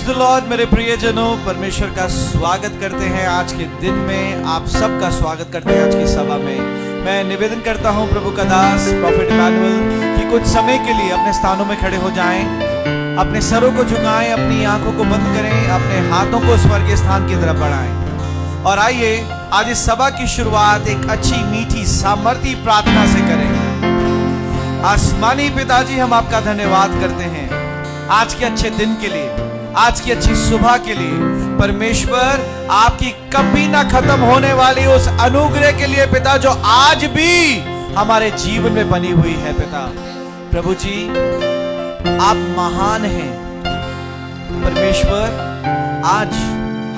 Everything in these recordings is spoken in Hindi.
द लॉर्ड मेरे प्रियजनों, परमेश्वर का स्वागत करते हैं आज के दिन में। आप सबका स्वागत करते हैं आज की सभा में। मैं निवेदन करता हूं प्रभु का दास प्रॉफेट इमैनुअल कि कुछ समय के लिए अपने स्थानों में खड़े हो जाएं, अपने सरों को झुकाएं, अपनी आंखों को बंद करें, अपने हाथों को स्वर्गीय स्थान की तरफ बढ़ाएं और आइए आज इस सभा की शुरुआत एक अच्छी मीठी सामर्थी प्रार्थना से करें। आसमानी पिताजी, हम आपका धन्यवाद करते हैं आज के अच्छे दिन के लिए, आज की अच्छी सुबह के लिए। परमेश्वर, आपकी कभी ना खत्म होने वाली उस अनुग्रह के लिए पिता, जो आज भी हमारे जीवन में बनी हुई है पिता। प्रभु जी, आप महान हैं। परमेश्वर, आज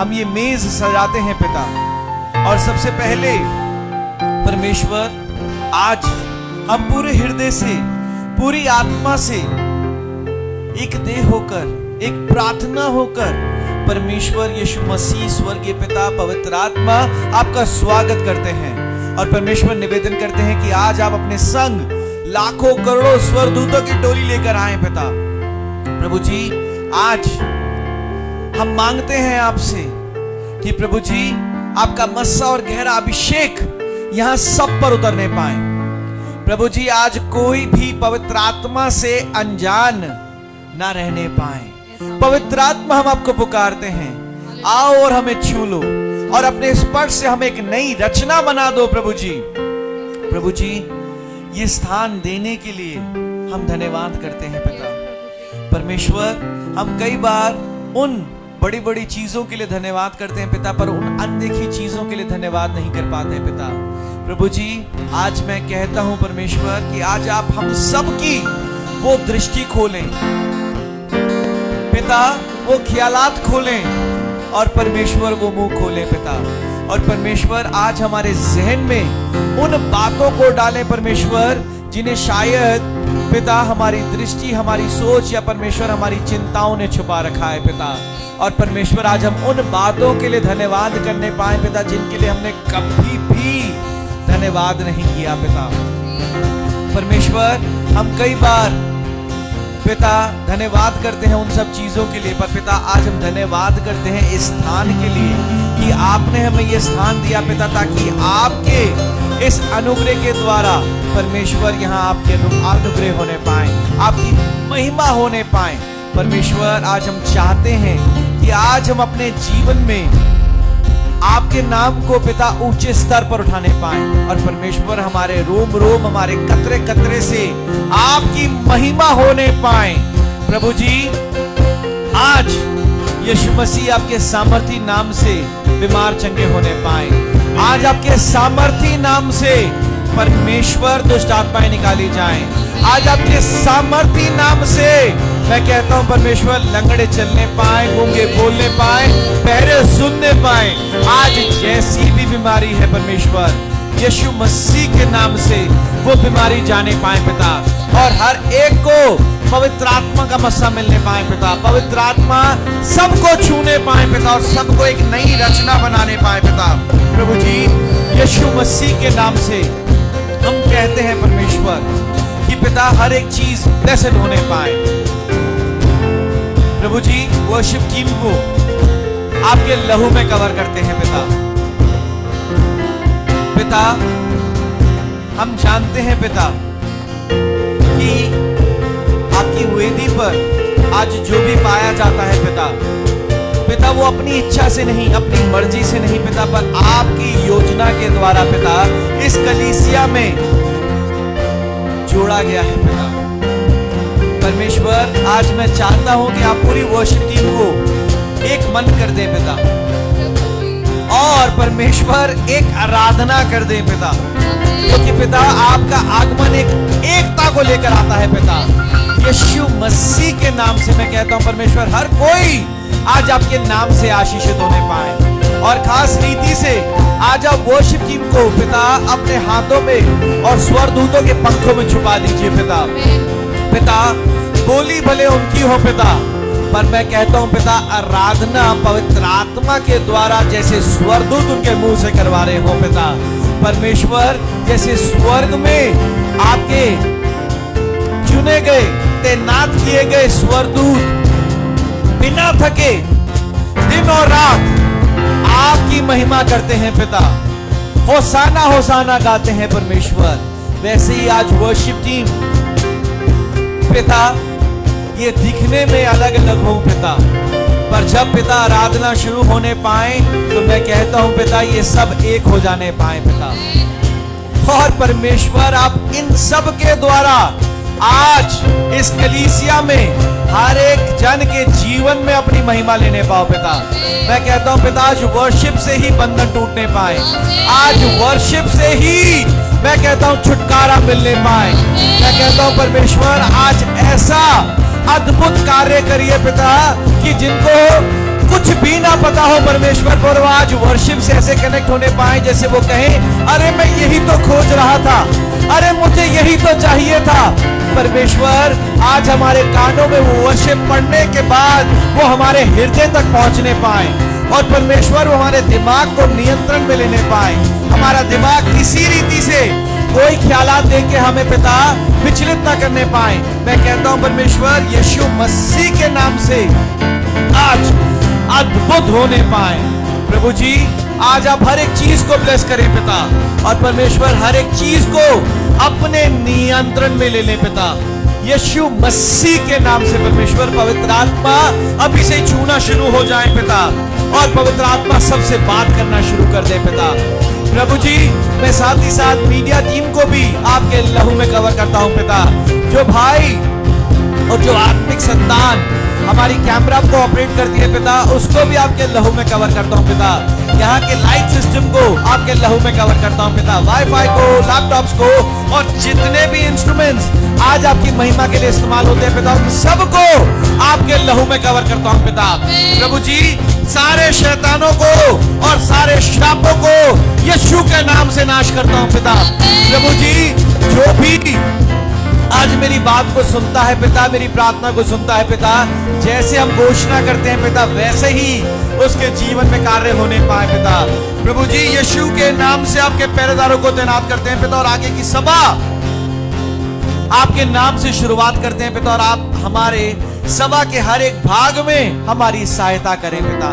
हम ये मेज सजाते हैं पिता, और सबसे पहले परमेश्वर, आज हम पूरे हृदय से, पूरी आत्मा से एक देह होकर, एक प्रार्थना होकर परमेश्वर यीशु मसीह, स्वर्गीय पिता, पवित्र आत्मा, आपका स्वागत करते हैं। और परमेश्वर, निवेदन करते हैं कि आज आप अपने संग लाखों करोड़ों स्वर्गदूतों की टोली लेकर आए पिता। प्रभु जी, आज हम मांगते हैं आपसे कि प्रभु जी, आपका मस्सा और गहरा अभिषेक यहां सब पर उतरने पाए। प्रभु जी, आज कोई भी पवित्र आत्मा से अनजान ना रहने पाए। पवित्र आत्मा, हम आपको पुकारते हैं, आओ और हमें छू लो और अपने स्पर्श से हमें एक नई रचना बना दो। प्रभु जी, प्रभु जी, ये स्थान देने के लिए हम धन्यवाद करते हैं पिता। परमेश्वर, हम कई बार उन बड़ी बड़ी चीजों के लिए धन्यवाद करते हैं पिता, पर उन अनदेखी चीजों के लिए धन्यवाद नहीं कर पाते पिता। प्रभु जी, आज मैं कहता हूं परमेश्वर कि आज आप हम सबकी वो दृष्टि खोलें पिता, वो ख्यालात खोलें और परमेश्वर वो मुंह खोलें पिता। और परमेश्वर, आज हमारे जहन में उन बातों को डालें परमेश्वर, जिन्हें शायद पिता हमारी दृष्टि, हमारी सोच या परमेश्वर हमारी चिंताओं ने छुपा रखा है पिता। और परमेश्वर, आज हम उन बातों के लिए धन्यवाद करने पाए पिता, जिनके लिए हमने कभी भी धन्यवाद नहीं किया पिता। परमेश्वर, हम कई बार पिता धन्यवाद करते हैं उन सब चीजों के लिए, पर पिता आज हम धन्यवाद करते हैं इस स्थान के लिए कि आपने हमें ये स्थान दिया पिता, ताकि आपके इस अनुग्रह के द्वारा परमेश्वर यहाँ आपके अनुग्रह होने पाए, आपकी महिमा होने पाए। परमेश्वर, आज हम चाहते हैं कि आज हम अपने जीवन में आपके नाम को पिता ऊंचे स्तर पर उठाने पाए, और परमेश्वर हमारे रोम रोम, हमारे कतरे कतरे से आपकी महिमा होने पाए। प्रभु जी, आज यीशु मसीह आपके सामर्थी नाम से बीमार चंगे होने पाए। आज आपके सामर्थी नाम से परमेश्वर दुष्ट आत्माएं निकाली जाएं। आज आपके सामर्थी नाम से मैं कहता हूं परमेश्वर, लंगड़े चलने पाए, गूंगे बोलने पाए, बहरे सुनने पाए। आज जैसी भी बीमारी है परमेश्वर, यीशु मसीह के नाम से वो बीमारी जाने पाए पिता, और हर एक को पवित्र आत्मा का मस्सा मिलने पाए पिता। पवित्र आत्मा सबको छूने पाए पिता, और सबको एक नई रचना बनाने पाए पिता। प्रभु जी, यीशु मसीह के नाम से हम कहते हैं परमेश्वर कि पिता हर एक चीज ब्लेस्ड होने पाए। प्रभु जी, वर्शिप टीम को आपके लहू में कवर करते हैं पिता। पिता, हम जानते हैं पिता कि आपकी वेदी पर आज जो भी पाया जाता है पिता, वो अपनी इच्छा से नहीं, अपनी मर्जी से नहीं पिता, पर आपकी योजना के द्वारा पिता इस कलीसिया में जोड़ा गया है पिता। परमेश्वर, आज मैं चाहता हूं कि आप पूरी वर्शिप टीम को एक मन कर दें पिता, और परमेश्वर एक आराधना कर दें पिता, क्योंकि पिता आपका आगमन एक एकता को लेकर आता है पिता। यीशु मसीह के नाम से मैं कहता हूं परमेश्वर, हर कोई आज आपके नाम से आशीषित होने पाए, और खास रीति से आज आप वर्शिप टीम को पिता अपने हाथों में और स्वर्गदूतों के पंखों में छुपा दीजिए पिता। पिता, बोली भले उनकी हो पिता, पर मैं कहता हूं पिता, आराधना पवित्र आत्मा के द्वारा जैसे स्वर्गदूत उनके मुंह से करवा रहे हो पिता। परमेश्वर, जैसे स्वर्ग में आपके चुने गए, तैनात किए गए स्वर्गदूत बिना थके दिन और रात आपकी महिमा करते हैं पिता। होसाना होसाना गाते हैं परमेश्वर। वैसे ही आज वर्शिप टीम पिता ये दिखने में अलग अलग हो पिता, पर जब पिता आराधना शुरू होने पाए तो मैं कहता हूं पिता ये सब एक हो जाने पाए पिता। और परमेश्वर आप इन सब के द्वारा आज इस कलीसिया में हर एक जन के जीवन में अपनी महिमा लेने पाओ पिता। मैं कहता हूं पिता आज वर्शिप से ही बंधन टूटने पाए, आज वर्शिप से ही मैं कहता हूं छुटकारा मिलने पाए। मैं कहता हूं परमेश्वर आज ऐसा अद्भुत कार्य करिए पिता कि जिनको कुछ भी ना पता हो परमेश्वर पर आज वर्शिप से ऐसे कनेक्ट होने पाए जैसे वो कहें अरे मैं यही तो खोज रहा था, अरे मुझे यही तो चाहिए था। परमेश्वर आज हमारे कानों में वो वर्शिप पढ़ने के बाद वो हमारे हृदय तक पहुंचने पाए और परमेश्वर वो हमारे दिमाग को नियंत्रण में लेने पाए। हमारा दिमाग किसी रीति से कोई ख्यालात देके हमें पिता विचलित ना करने पाए। मैं कहता हूं परमेश्वर यीशु मसीह के नाम से आज अद्भुत होने पाए। प्रभु जी आज आप हर एक चीज को ब्लेस करें पिता और परमेश्वर हर एक चीज को अपने नियंत्रण में ले ले पिता। यीशु मसीह के नाम से परमेश्वर पवित्र आत्मा अभी से छूना शुरू हो जाए पिता और पवित्र आत्मा सबसे बात करना शुरू कर दे पिता। प्रभु जी मैं साथ ही साथ मीडिया टीम को भी आपके लहू में कवर करता हूं पिता। जो भाई और जो आत्मिक संतान हमारी कैमरा को ऑपरेट करती है पिता उसको भी आपके लहू में कवर करता हूं पिता। यहाँ के लाइट सिस्टम को आपके लहू में कवर करता हूं पिता, वाईफाई को, लैपटॉप्स को और जितने भी इंस्ट्रूमेंट्स आज आपकी महिमा के लिए इस्तेमाल होते हैं पिता उन सबको आपके लहू में कवर करता हूं पिता। प्रभु जी सारे शैतानों को और सारे श्रापों को यीशु के नाम से नाश करता हूं पिता। प्रभु जी जो भी आज मेरी बात को सुनता है पिता, मेरी प्रार्थना को सुनता है पिता, जैसे हम घोषणा करते हैं पिता वैसे ही उसके जीवन में कार्य होने पाए पिता। प्रभु जी यीशु के नाम से आपके पहरेदारों को तैनात करते हैं पिता और आगे की सभा आपके नाम से शुरुआत करते हैं पिता और आप हमारे सभा के हर एक भाग में हमारी सहायता करें पिता।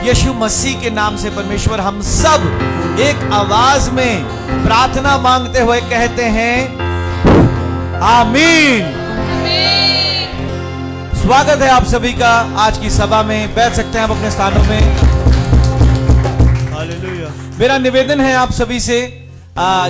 यीशु मसीह के नाम से परमेश्वर हम सब एक आवाज में प्रार्थना मांगते हुए कहते हैं आमीन। स्वागत है आप सभी का आज की सभा में। बैठ सकते हैं आप अपने स्थानों में। हालेलुया। मेरा निवेदन है आप सभी से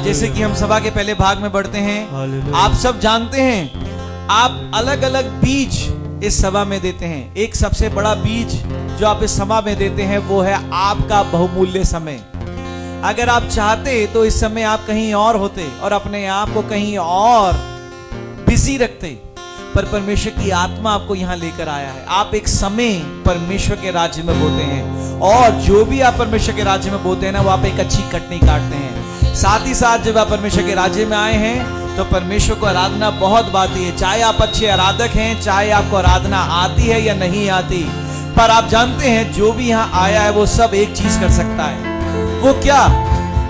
जैसे कि हम सभा के पहले भाग में बढ़ते हैं, आप सब जानते हैं आप अलग अलग बीज इस सभा में देते हैं। एक सबसे बड़ा बीज जो आप इस सभा में देते हैं वो है आपका बहुमूल्य समय। अगर आप चाहते तो इस समय आप कहीं और होते और अपने आप को कहीं और बिजी रखते, पर परमेश्वर की आत्मा आपको यहाँ लेकर आया है। आप एक समय परमेश्वर के राज्य में बोते हैं और जो भी आप परमेश्वर के राज्य में बोते हैं ना वो आप एक अच्छी कटनी काटते हैं। साथ ही साथ जब आप परमेश्वर के राज्य में आए हैं तो परमेश्वर को आराधना बहुत बाती है। चाहे आप अच्छे आराधक हैं, चाहे आपको आराधना आती है या नहीं आती, पर आप जानते हैं जो भी यहाँ आया है वो सब एक चीज कर सकता है। वो क्या?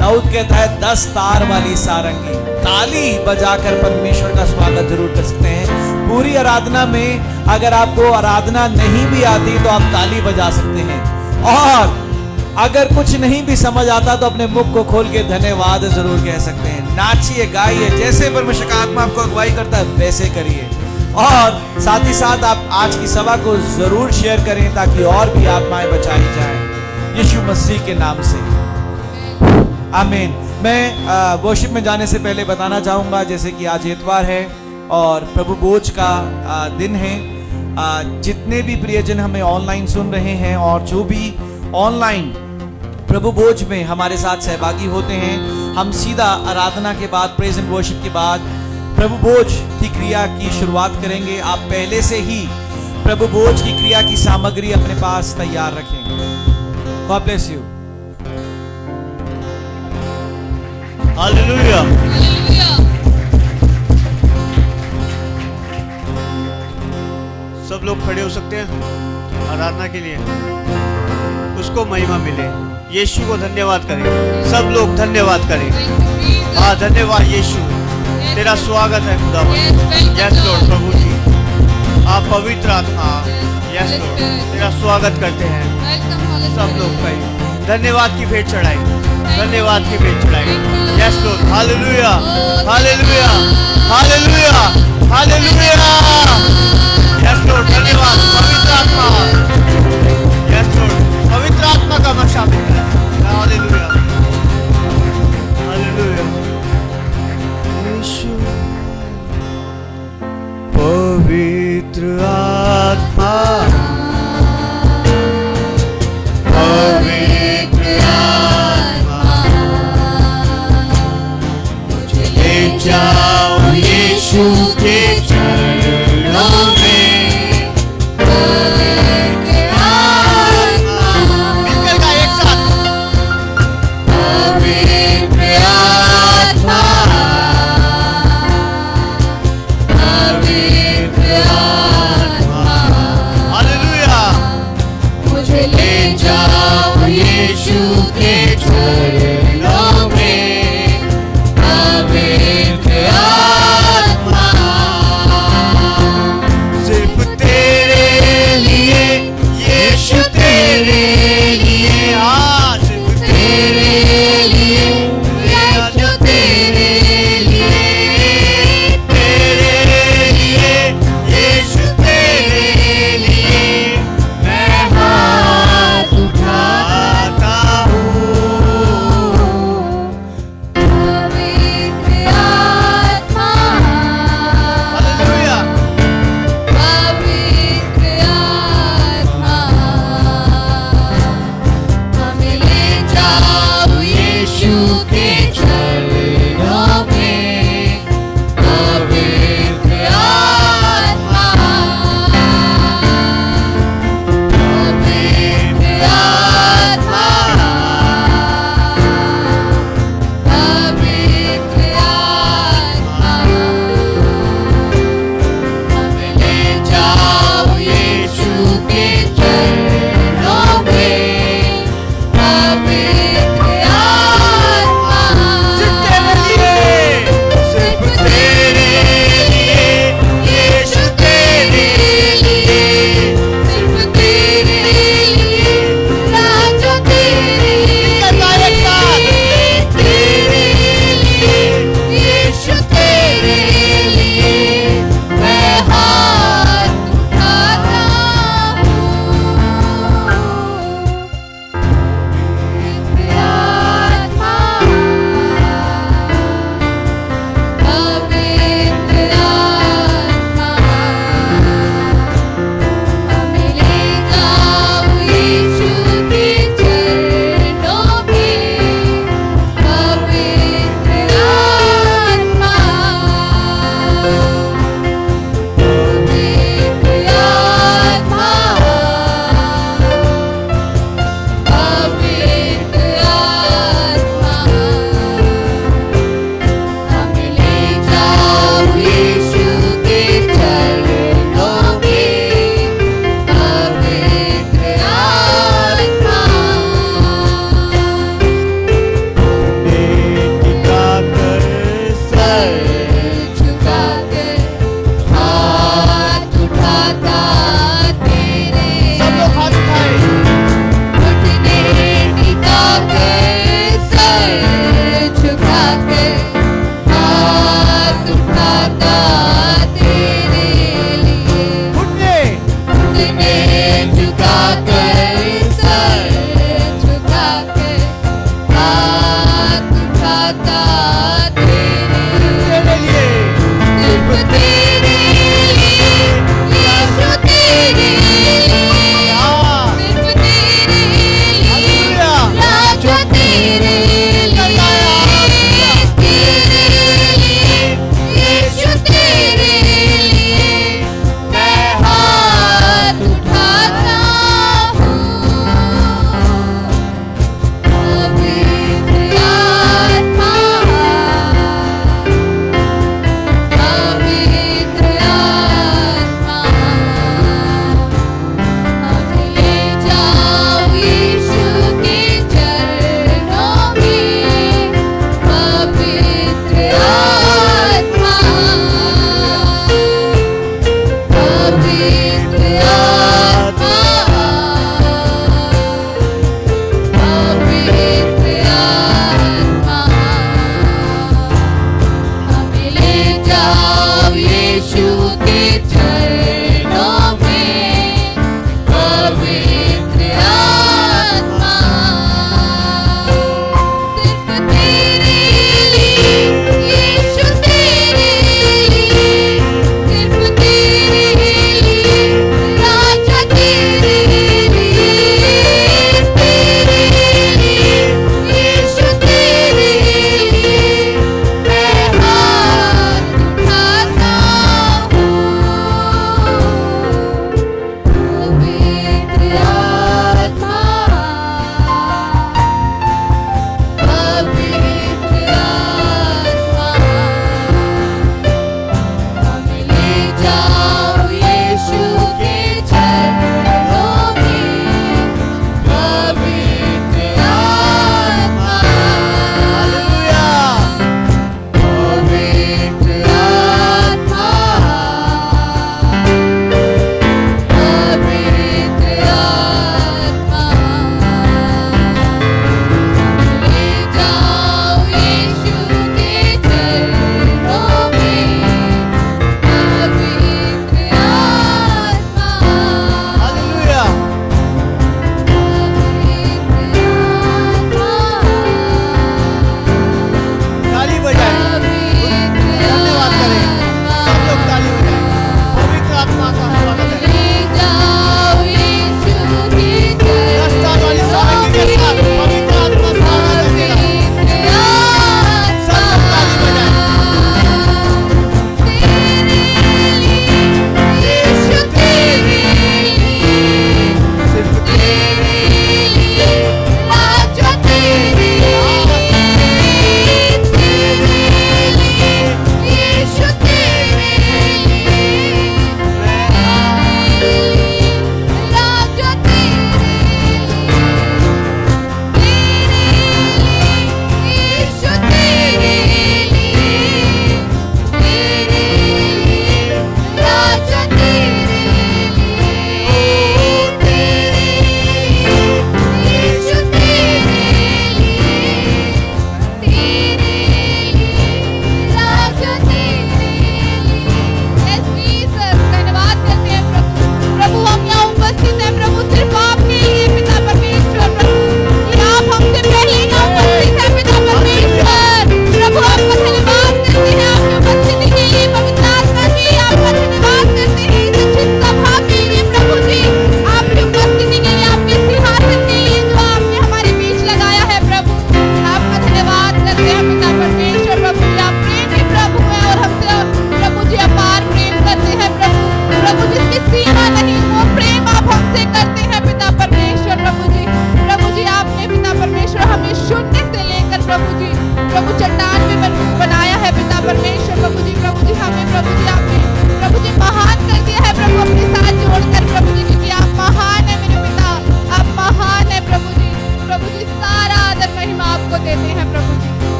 दाऊद कहता है 10 तार वाली सारंगी, ताली बजाकर परमेश्वर का स्वागत जरूर कर सकते हैं। पूरी आराधना में अगर आपको आराधना नहीं भी आती तो आप ताली बजा सकते हैं और अगर कुछ नहीं भी समझ आता तो अपने मुख को खोल के धन्यवाद जरूर कह सकते हैं। नाचिए, गाइए, जैसे परमेश्वर का आत्मा आपको अगुवाई करता है वैसे करिए और साथ ही साथ आप आज की सभा को जरूर शेयर करें ताकि और भी आत्माएं बचाई जाएं यीशु मसीह के नाम से। आमीन। मैं वर्शिप में जाने से पहले बताना चाहूंगा जैसे कि आज इतवार है और प्रभु भोज का दिन है। जितने भी प्रियजन हमें ऑनलाइन सुन रहे हैं और जो भी ऑनलाइन प्रभु भोज में हमारे साथ सहभागी होते हैं, हम सीधा आराधना के बाद, प्रेज एंड वर्शिप के बाद प्रभु भोज की क्रिया की शुरुआत करेंगे। आप पहले से ही प्रभु भोज की क्रिया की सामग्री अपने पास तैयार रखें। God bless you. हालेलुया। सब लोग खड़े हो सकते हैं आराधना के लिए, उसको महिमा मिले। यीशु को धन्यवाद करें, सब लोग धन्यवाद करें। हाँ, धन्यवाद यीशु, तेरा स्वागत है खुदावन। यस लॉर्ड, प्रभु जी आप पवित्र आत्मा यस Holy लॉर्ड, Spirit. तेरा स्वागत करते हैं Welcome, Holy सब Spirit. लोग भाई। धन्यवाद की भेंट चढ़ाई, धन्यवाद की भेंट चढ़ाई। Yes Lord, hallelujah, hallelujah, hallelujah, hallelujah. Yes Lord, धन्यवाद पवित्र आत्मा। यस लॉर्ड, पवित्र आत्मा का वर्षा मिल रहा है। Hallelujah, hallelujah. यीशु पवित्र आत्मा, पवित्र आत्मा, मुझे ले जाओ यीशु के चरणों में। पवित्र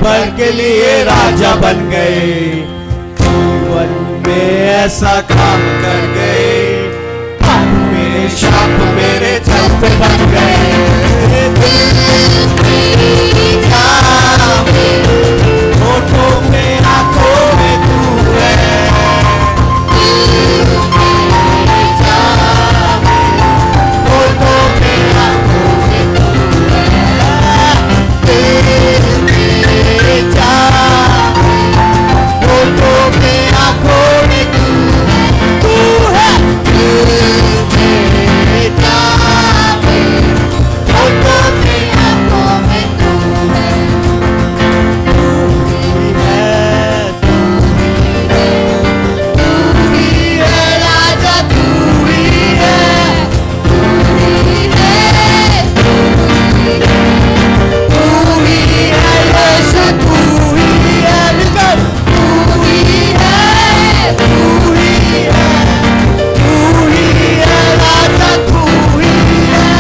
भर के लिए राजा बन गए, जीवन में ऐसा काम कर गए, मेरे शाप मेरे छत पे बन गए। होठों में आंखों में तू है, होठों में आंखों में तू है, मेरे जान, होठों में आंखों में तू है, मेरे जान, होठों में आंखों में तू है, तू ही है, तू ही है राजा, तू ही है, तू ही है यीशु, तू ही है, मिलकर तू ही है, तू ही है, तू ही है राजा, तू ही है,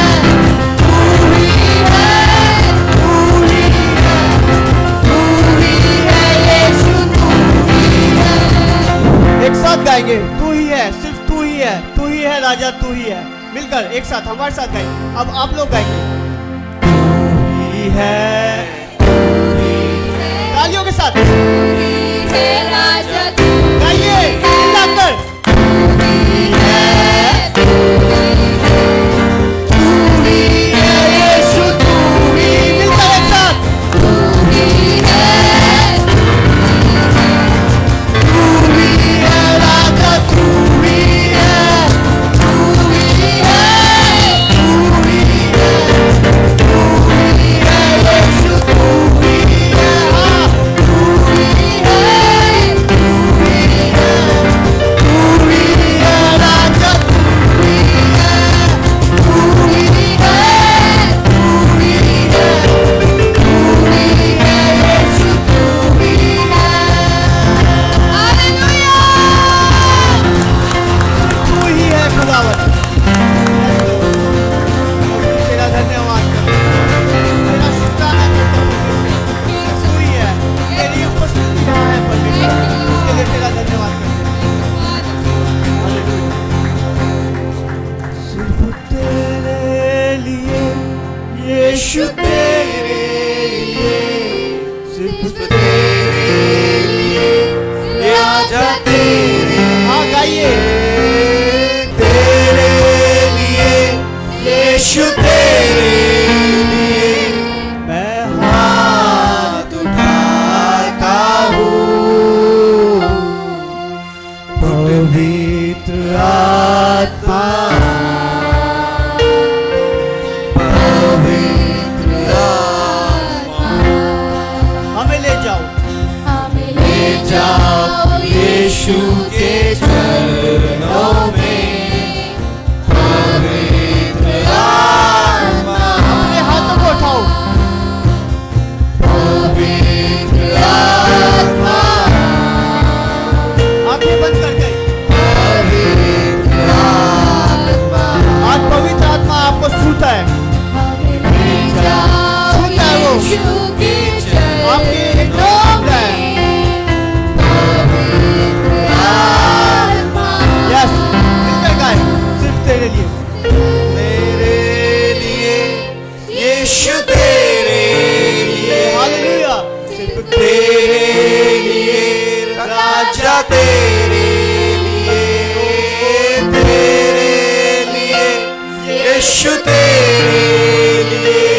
तू ही है, तू ही है, तू ही है यीशु, तू ही है। एक साथ गाएंगे, तू ही है, सिर्फ तू ही है, तू ही है राजा, तू ही है। मिलकर एक साथ हमारे साथ गाएंगे। अब आप लोग गाएंगे, तू ही है, तालियों के साथ गाइए मिलाकर। तू ही है यीशु, तू ही, मिलकर एक साथ तू ही है राजा, तू ही है, तू ही है, तू ही है, तू ही है यीशु, तू ही है, तू ही है, तू ही है राजा, तू ही है, तू ही है, तू ही है, तू ही है यीशु, तू ही है। तू ही है खुदावन। तेरा धन्यवाद करते हैं, तेरा शुक्राना करते हैं। तू ही है, तेरी उपस्थिति यहाँ है परमेश्वर, इसके लिए तेरा धन्यवाद करते हैं। हालेलुया। सिर्फ तेरे लिए यीशु, तेरे लिए, सिर्फ तेरे लिए राजा, तेरे, हाँ गाइए, तेरे लिए यीशु, तेरे लिए मैं हाथ उठाता हूँ, पवित्र आत्मा, पवित्र आत्मा, हमें ले जाओ, ले जाओ यीशु के चरणों में, पवित्र आत्मा, अपने हाथों को उठाओ, पवित्र आत्मा, आंखें बंद कर गई। पवित्र आत्मा, आज पवित्र आत्मा आपको छूता है, छूता है वो, आपके एकदम छूता है। यस, मिलकर गाए, सिर्फ तेरे लिए, मेरे लिए यीशु, तेरे लिए, हालेलुया। सिर्फ तेरे लिए राजा, तेरे लिए, तेरे लिए यीशु, तेरे लिए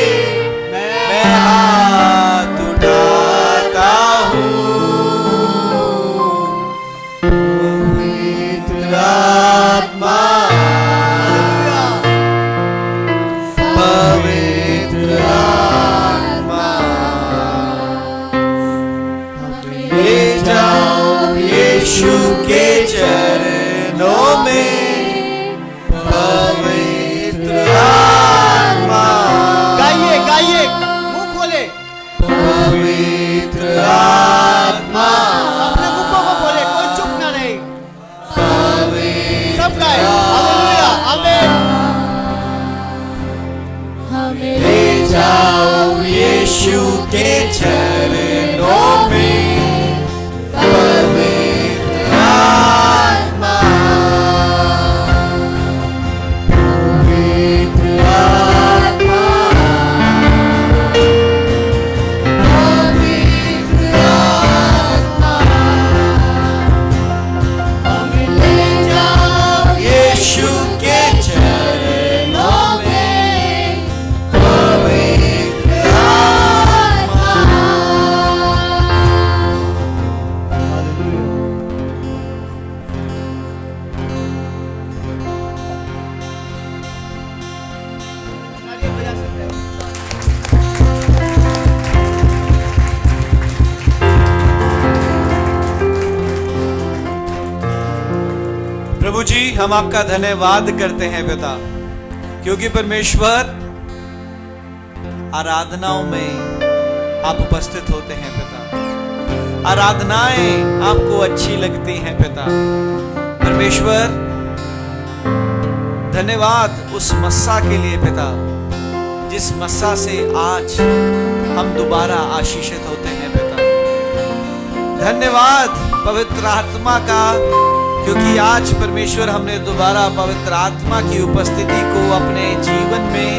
मैं हाथ उठाता हूँ, पवित्र आत्मा, पवित्र आत्मा, ले जाओ यीशु के चरणों में, पवित्र आत्मा, गाइए गाइए, मुंह खोले, पवित्र आत्मा, अपने मुखों को खोले, कोई चुप ना रहे, पवित्र सब गाए, हालेलुया, आमीन। ले जाओ यीशु के चरणों में पवित्र आत्मा, पवित्र आत्मा, पवित्र आत्मा, हमें ले जाओ यीशु के चरणों में पवित्र आत्मा। प्रभु जी, हम आपका धन्यवाद करते हैं पिता, क्योंकि परमेश्वर आराधनाओं में आप उपस्थित होते हैं पिता। आराधनाएं आपको अच्छी लगती हैं पिता। परमेश्वर, धन्यवाद उस मस्सा के लिए पिता, जिस मस्सा से आज हम दोबारा आशीषित होते हैं पिता। धन्यवाद पवित्र आत्मा का, क्योंकि आज परमेश्वर हमने दोबारा पवित्र आत्मा की उपस्थिति को अपने जीवन में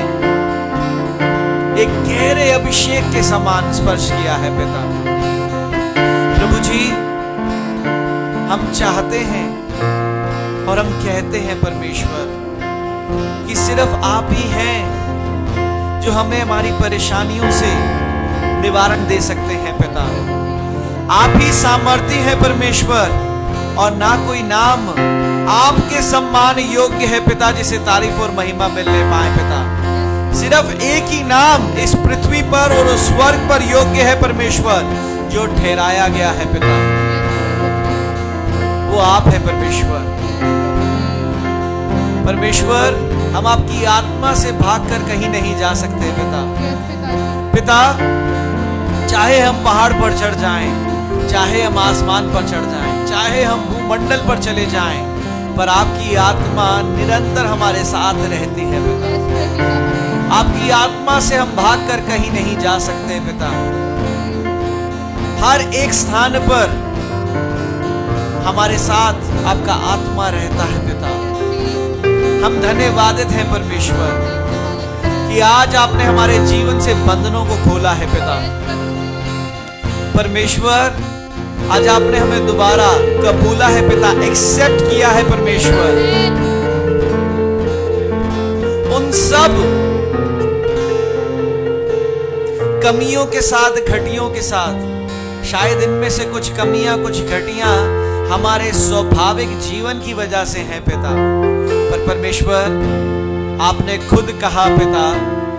एक गहरे अभिषेक के समान स्पर्श किया है पिता। प्रभु जी, हम चाहते हैं और हम कहते हैं परमेश्वर कि सिर्फ आप ही हैं जो हमें हमारी परेशानियों से निवारण दे सकते हैं पिता। आप ही सामर्थी हैं परमेश्वर, और ना कोई नाम आपके सम्मान योग्य है पिता जिसे तारीफ और महिमा मिलने पाए पिता। सिर्फ एक ही नाम इस पृथ्वी पर और उस स्वर्ग पर योग्य है परमेश्वर, जो ठहराया गया है पिता, वो आप है परमेश्वर। परमेश्वर, हम आपकी आत्मा से भागकर कहीं नहीं जा सकते पिता। पिता, चाहे हम पहाड़ पर चढ़ जाएं, चाहे हम आसमान पर चढ़ जाएं, चाहे हम भूमंडल पर चले जाएं, पर आपकी आत्मा निरंतर हमारे साथ रहती है पिता। आपकी आत्मा से हम भागकर कहीं नहीं जा सकते पिता। हर एक स्थान पर हमारे साथ आपका आत्मा रहता है पिता। हम धन्यवादित हैं परमेश्वर कि आज आपने हमारे जीवन से बंधनों को खोला है पिता। परमेश्वर, आज आपने हमें दोबारा कबूला है पिता, एक्सेप्ट किया है परमेश्वर। उन सब कमियों के साथ, घटियों के साथ, शायद इनमें से कुछ कमियां, कुछ घटियां हमारे स्वाभाविक जीवन की वजह से हैं पिता, पर परमेश्वर, आपने खुद कहा पिता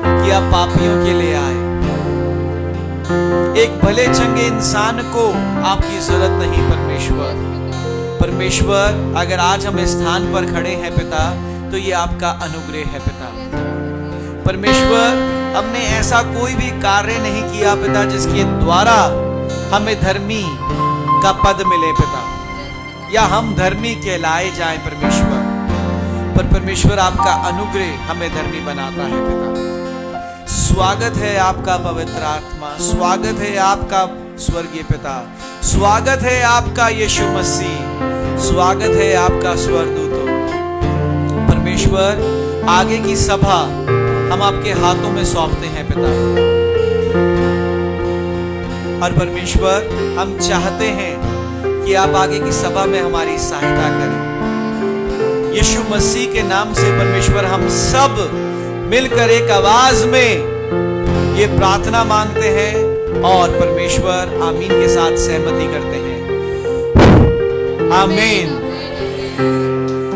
कि आप पापियों के लिए आए। एक भले चंगे इंसान को आपकी जरूरत नहीं परमेश्वर। परमेश्वर, अगर आज हम इस स्थान पर खड़े हैं पिता, तो ये आपका अनुग्रह है पिता। परमेश्वर, हमने ऐसा कोई भी कार्य नहीं किया पिता जिसके द्वारा हमें धर्मी का पद मिले पिता, या हम धर्मी कहलाए जाएं परमेश्वर। पर परमेश्वर, आपका अनुग्रह हमें धर्मी बनाता है पिता। स्वागत है आपका पवित्र आत्मा, स्वागत है आपका स्वर्गीय पिता, स्वागत है आपका यीशु मसीह, स्वागत है आपका स्वर्गदूतों। परमेश्वर, आगे की सभा हम आपके हाथों में सौंपते हैं पिता। और परमेश्वर, हम चाहते हैं कि आप आगे की सभा में हमारी सहायता करें। यीशु मसीह के नाम से परमेश्वर, हम सब मिलकर एक आवाज में ये प्रार्थना मांगते हैं और परमेश्वर आमीन के साथ सहमति करते हैं। आमीन।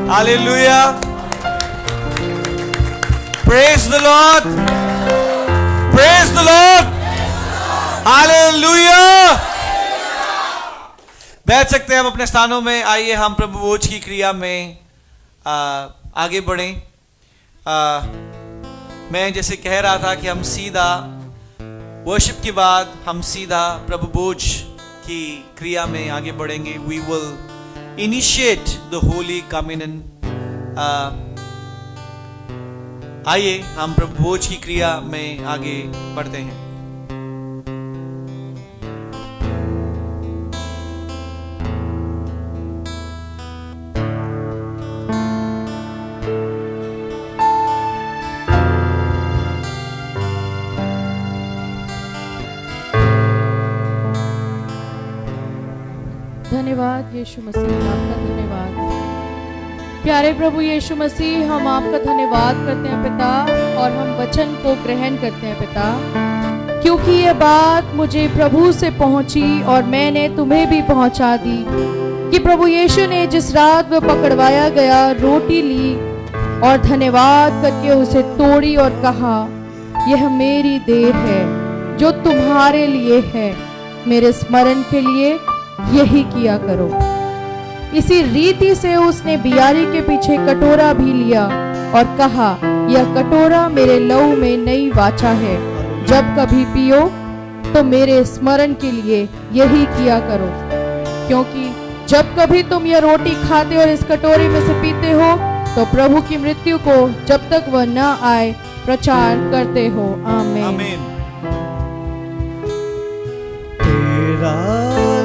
Hallelujah. Praise the Lord, praise the Lord. Hallelujah. बैठ सकते हैं हम अपने स्थानों में। आइए हम प्रभु भोज की क्रिया में आगे बढ़ें। मैं जैसे कह रहा था कि हम सीधा वर्शिप के बाद हम सीधा प्रभु भोज की क्रिया में आगे बढ़ेंगे। We will initiate the holy communion. आइए हम प्रभु भोज की क्रिया में आगे बढ़ते हैं। धन्यवाद यीशु मसीह, आपका धन्यवाद। प्यारे प्रभु यीशु मसीह, हम आपका धन्यवाद करते हैं पिता, और हम वचन को ग्रहण करते हैं पिता, क्योंकि ये बात मुझे प्रभु से पहुंची और मैंने तुम्हें भी पहुंचा दी कि प्रभु यीशु ने जिस रात वह पकड़वाया गया रोटी ली और धन्यवाद करके उसे तोड़ी और कहा, यह मेरी देह है जो तुम्हारे लिए है, मेरे स्मरण के लिए यही किया करो। इसी रीति से उसने बियारी के पीछे कटोरा भी लिया और कहा, यह कटोरा मेरे लहू में नई वाचा है, जब कभी पियो तो मेरे स्मरण के लिए यही किया करो। क्योंकि जब कभी तुम यह रोटी खाते और इस कटोरे में से पीते हो तो प्रभु की मृत्यु को जब तक वह न आए प्रचार करते हो। आमीन। आमीन। तेरा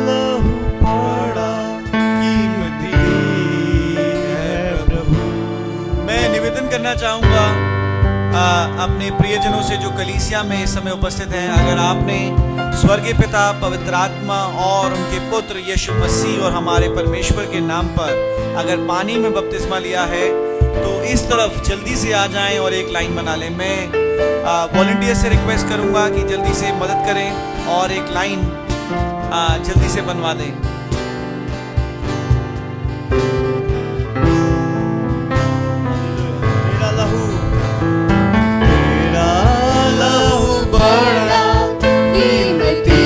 लहू बड़ा कीमती है प्रभु। मैं निवेदन करना चाहूंगा अपने प्रियजनों से जो कलीसिया में इस समय उपस्थित हैं, अगर आपने स्वर्गीय पिता, पवित्र आत्मा और उनके पुत्र यीशु मसीह और हमारे परमेश्वर के नाम पर अगर पानी में बपतिस्मा लिया है तो इस तरफ जल्दी से आ जाएं और एक लाइन बना लें। मैं वॉलंटियर से रिक्वेस्ट करूंगा कि जल्दी से मदद करें और एक लाइन जल्दी से बनवा दें। तेरा लहू बड़ा कीमती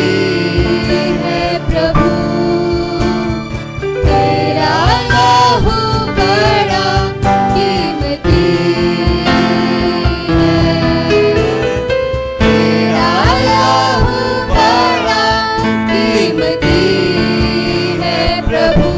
है प्रभु, तेरा लहू बड़ा कीमती है, तेरा लहू बड़ा कीमती है प्रभु,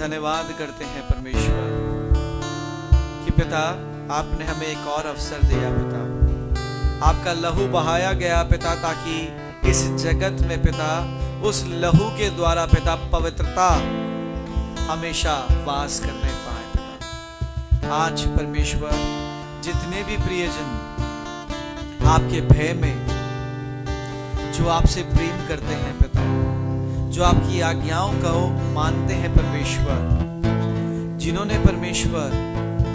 धन्यवाद करते हैं परमेश्वर कि पिता आपने हमें एक और अवसर दिया पिता। आपका लहू बहाया गया पिता, ताकि इस जगत में पिता उस लहू के द्वारा पिता पवित्रता हमेशा वास करने पाए पिता। आज परमेश्वर जितने भी प्रियजन आपके भय में जो आपसे प्रेम करते हैं पिता, जो आपकी आज्ञाओं को मानते हैं परमेश्वर, जिन्होंने परमेश्वर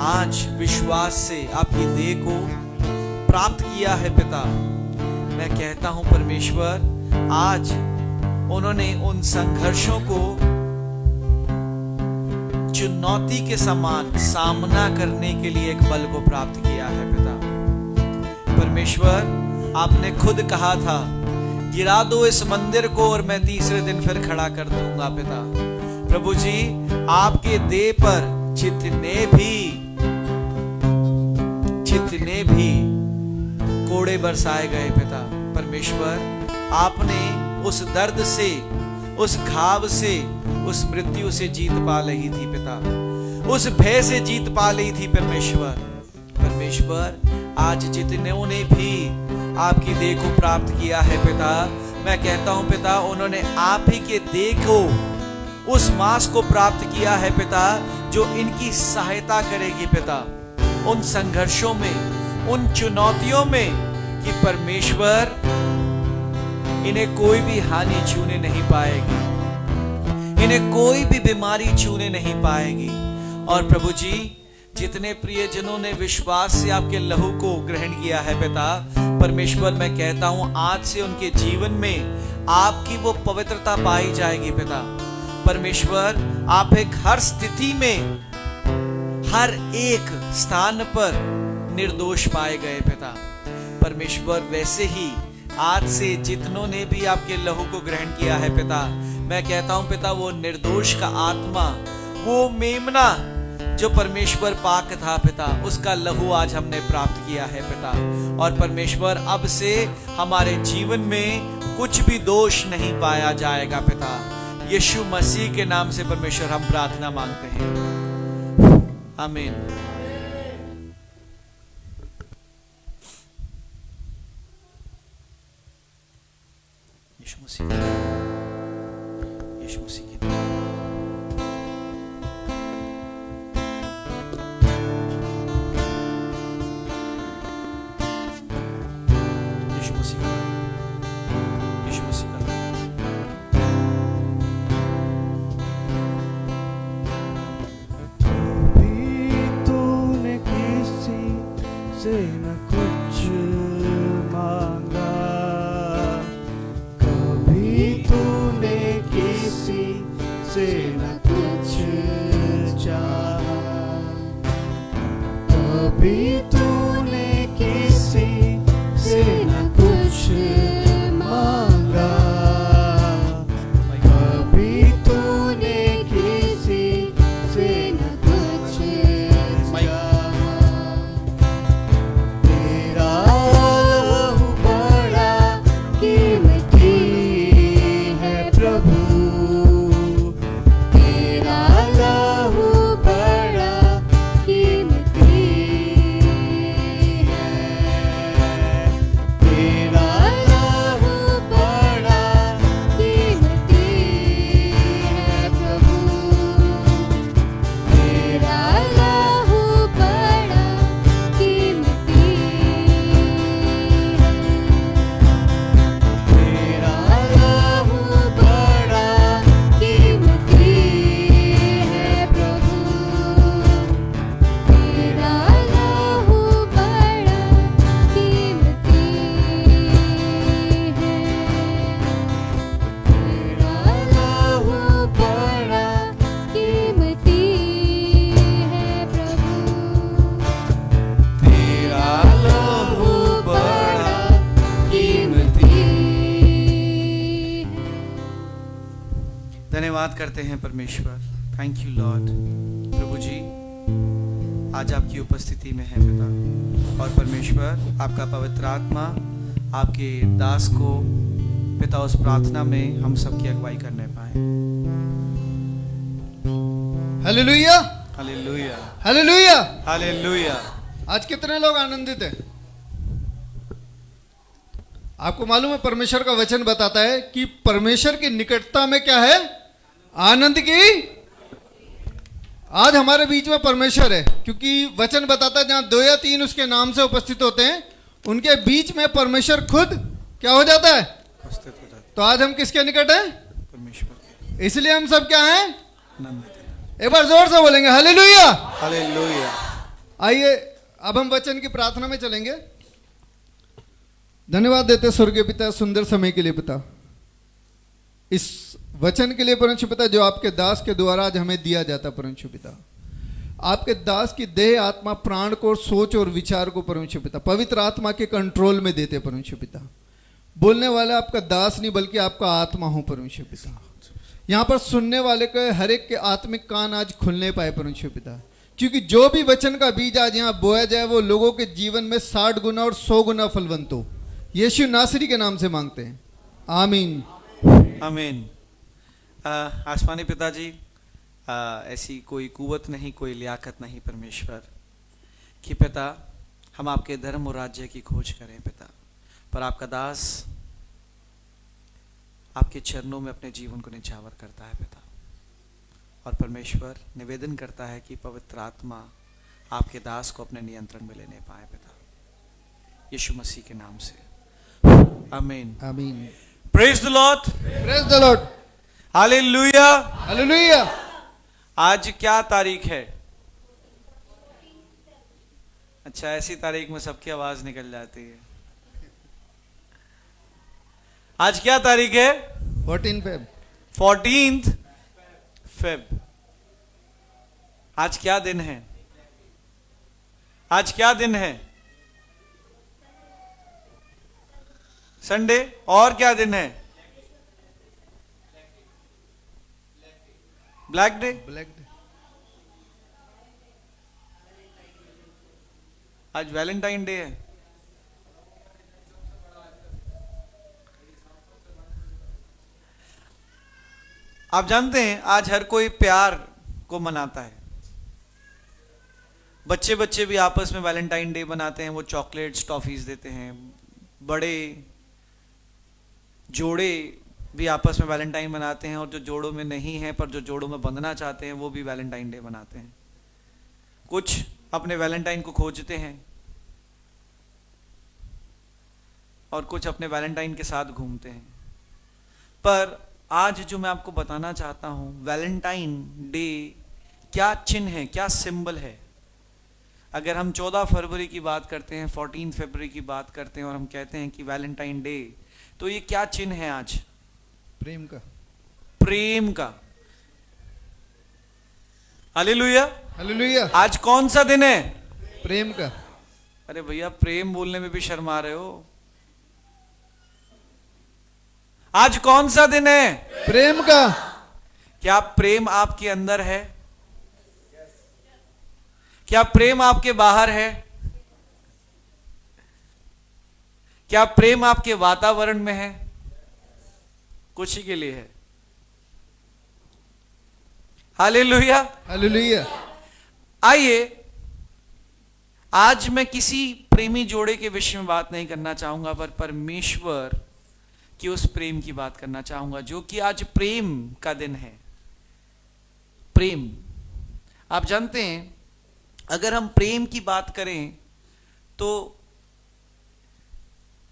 आज विश्वास से आपकी देह को प्राप्त किया है पिता, मैं कहता हूं परमेश्वर आज उन्होंने उन संघर्षों को चुनौती के समान सामना करने के लिए एक बल को प्राप्त किया है पिता। परमेश्वर आपने खुद कहा था, गिरा दो इस मंदिर को और मैं तीसरे दिन फिर खड़ा कर दूंगा पिता। प्रभु जी, आपके देह पर जितने भी कोड़े बरसाए गए पिता, परमेश्वर आपने उस दर्द से, उस घाव से, उस मृत्यु से जीत पा ली थी पिता, उस भय से जीत पा ली थी परमेश्वर आज जितने भी आपकी देह को प्राप्त किया है पिता, मैं कहता हूं पिता उन्होंने आप ही के देह को, उस मांस को प्राप्त किया है पिता, जो इनकी सहायता करेगी पिता उन संघर्षों में, उन चुनौतियों में, कि परमेश्वर इन्हें कोई भी हानि छूने नहीं पाएगी, इन्हें कोई भी बीमारी छूने नहीं पाएगी। और प्रभु जी, जितने प्रियजनों ने विश्वास से आपके लहू को ग्रहण किया है पिता, परमेश्वर मैं कहता हूं आज से उनके जीवन में आपकी वो पवित्रता पाई जाएगी पिता। परमेश्वर आप एक हर स्थिति में, हर एक स्थान पर निर्दोष पाए गए पिता। परमेश्वर वैसे ही आज से जितनों ने भी आपके लहू को ग्रहण किया है पिता, मैं कहता हूं पिता वो निर्दोष का आत्मा, वो मेमना जो परमेश्वर पाक था पिता, उसका लहू आज हमने प्राप्त किया है पिता। और परमेश्वर अब से हमारे जीवन में कुछ भी दोष नहीं पाया जाएगा पिता। यीशु मसीह के नाम से परमेश्वर हम प्रार्थना मांगते हैं, आमीन। यीशु मसीह की यीशु मसीह की धन्यवाद करते हैं परमेश्वर। Thank you lord. प्रभु जी, आज आपकी उपस्थिति में है पिता, और परमेश्वर आपका पवित्र आत्मा आपके दास को पिता उस प्रार्थना में हम सबकी अगुवाई करने पाए। Hallelujah, hallelujah, hallelujah. हालेलुया। आज कितने लोग आनंदित हैं? आपको मालूम है परमेश्वर का वचन बताता है कि परमेश्वर की निकटता में क्या है? आनंद की। आज हमारे बीच में परमेश्वर है, क्योंकि वचन बताता है जहां 2 या 3 उसके नाम से उपस्थित होते हैं उनके बीच में परमेश्वर खुद क्या हो जाता है? उपस्थित हो जाते तो आज हम किसके निकट हैं? परमेश्वर के इसलिए हम सब क्या हैं? आनंदित। एक बार जोर से बोलेंगे हालेलुया। हालेलुया। आइए अब हम वचन की प्रार्थना में चलेंगे। धन्यवाद देते स्वर्गीय पिता सुंदर समय के लिए पिता, इस वचन के लिए परमेश्वर पिता जो आपके दास के द्वारा आज हमें दिया जाता परमेश्वर पिता। आपके दास की देह आत्मा प्राण को सोच और विचार को परमेश्वर पिता पवित्र आत्मा के कंट्रोल में देते परमेश्वर पिता। बोलने वाला आपका दास नहीं बल्कि आपका आत्मा हो परमेश्वर पिता। यहाँ पर सुनने वाले के हर एक के आत्मिक कान आज खुलने पाए परमेश्वर पिता, क्योंकि जो भी वचन का बीज आज यहाँ बोया जाए वो लोगों के जीवन में 60 गुना और 100 गुना फलवंत हो। यीशु नासरी के नाम से मांगते हैं, आमीन। आमीन। आसमानी पिताजी, ऐसी कोई कुवत नहीं, कोई लियाकत नहीं परमेश्वर कि पिता हम आपके धर्म और राज्य की खोज करें पिता, पर आपका दास आपके चरणों में अपने जीवन को निछावर करता है पिता। और परमेश्वर निवेदन करता है कि पवित्र आत्मा आपके दास को अपने नियंत्रण में लेने पाए पिता, यीशु मसीह के नाम से, आमीन। आमीन। Praise the Lord, praise the Lord, hallelujah. Hallelujah. आज क्या तारीख है? अच्छा, ऐसी तारीख में सबकी आवाज निकल जाती है। आज क्या तारीख है? 14 फेब। 14 फेब। आज क्या दिन है? आज क्या दिन है? संडे। और क्या दिन है? Black day. Black day. आज वैलेंटाइन डे है। आप जानते हैं आज हर कोई प्यार को मनाता है। बच्चे बच्चे भी आपस में वैलेंटाइन डे बनाते हैं, वो चॉकलेट्स टॉफीज देते हैं। बड़े जोड़े भी आपस में वैलेंटाइन मनाते हैं, और जो जोड़ों में नहीं है पर जो जोड़ों में बंधना चाहते हैं वो भी वैलेंटाइन डे मनाते हैं। कुछ अपने वैलेंटाइन को खोजते हैं और कुछ अपने वैलेंटाइन के साथ घूमते हैं। पर आज जो मैं आपको बताना चाहता हूं, वैलेंटाइन डे क्या चिन्ह है, क्या सिंबल है। अगर हम 14 फरवरी की बात करते हैं, 14 फरवरी की बात करते हैं और हम कहते हैं कि वैलेंटाइन डे, तो ये क्या चिन्ह है आज? प्रेम का। प्रेम का। Hallelujah, hallelujah. आज कौन सा दिन है? प्रेम का। अरे भैया, प्रेम बोलने में भी शर्मा रहे हो। आज कौन सा दिन है? प्रेम का। क्या प्रेम आपके अंदर है? क्या प्रेम आपके बाहर है? क्या प्रेम आपके वातावरण में है? कुछ ही के लिए है। Hallelujah, hallelujah. आइए, आज मैं किसी प्रेमी जोड़े के विषय में बात नहीं करना चाहूंगा, पर परमेश्वर की उस प्रेम की बात करना चाहूंगा जो कि आज प्रेम का दिन है। प्रेम, आप जानते हैं अगर हम प्रेम की बात करें तो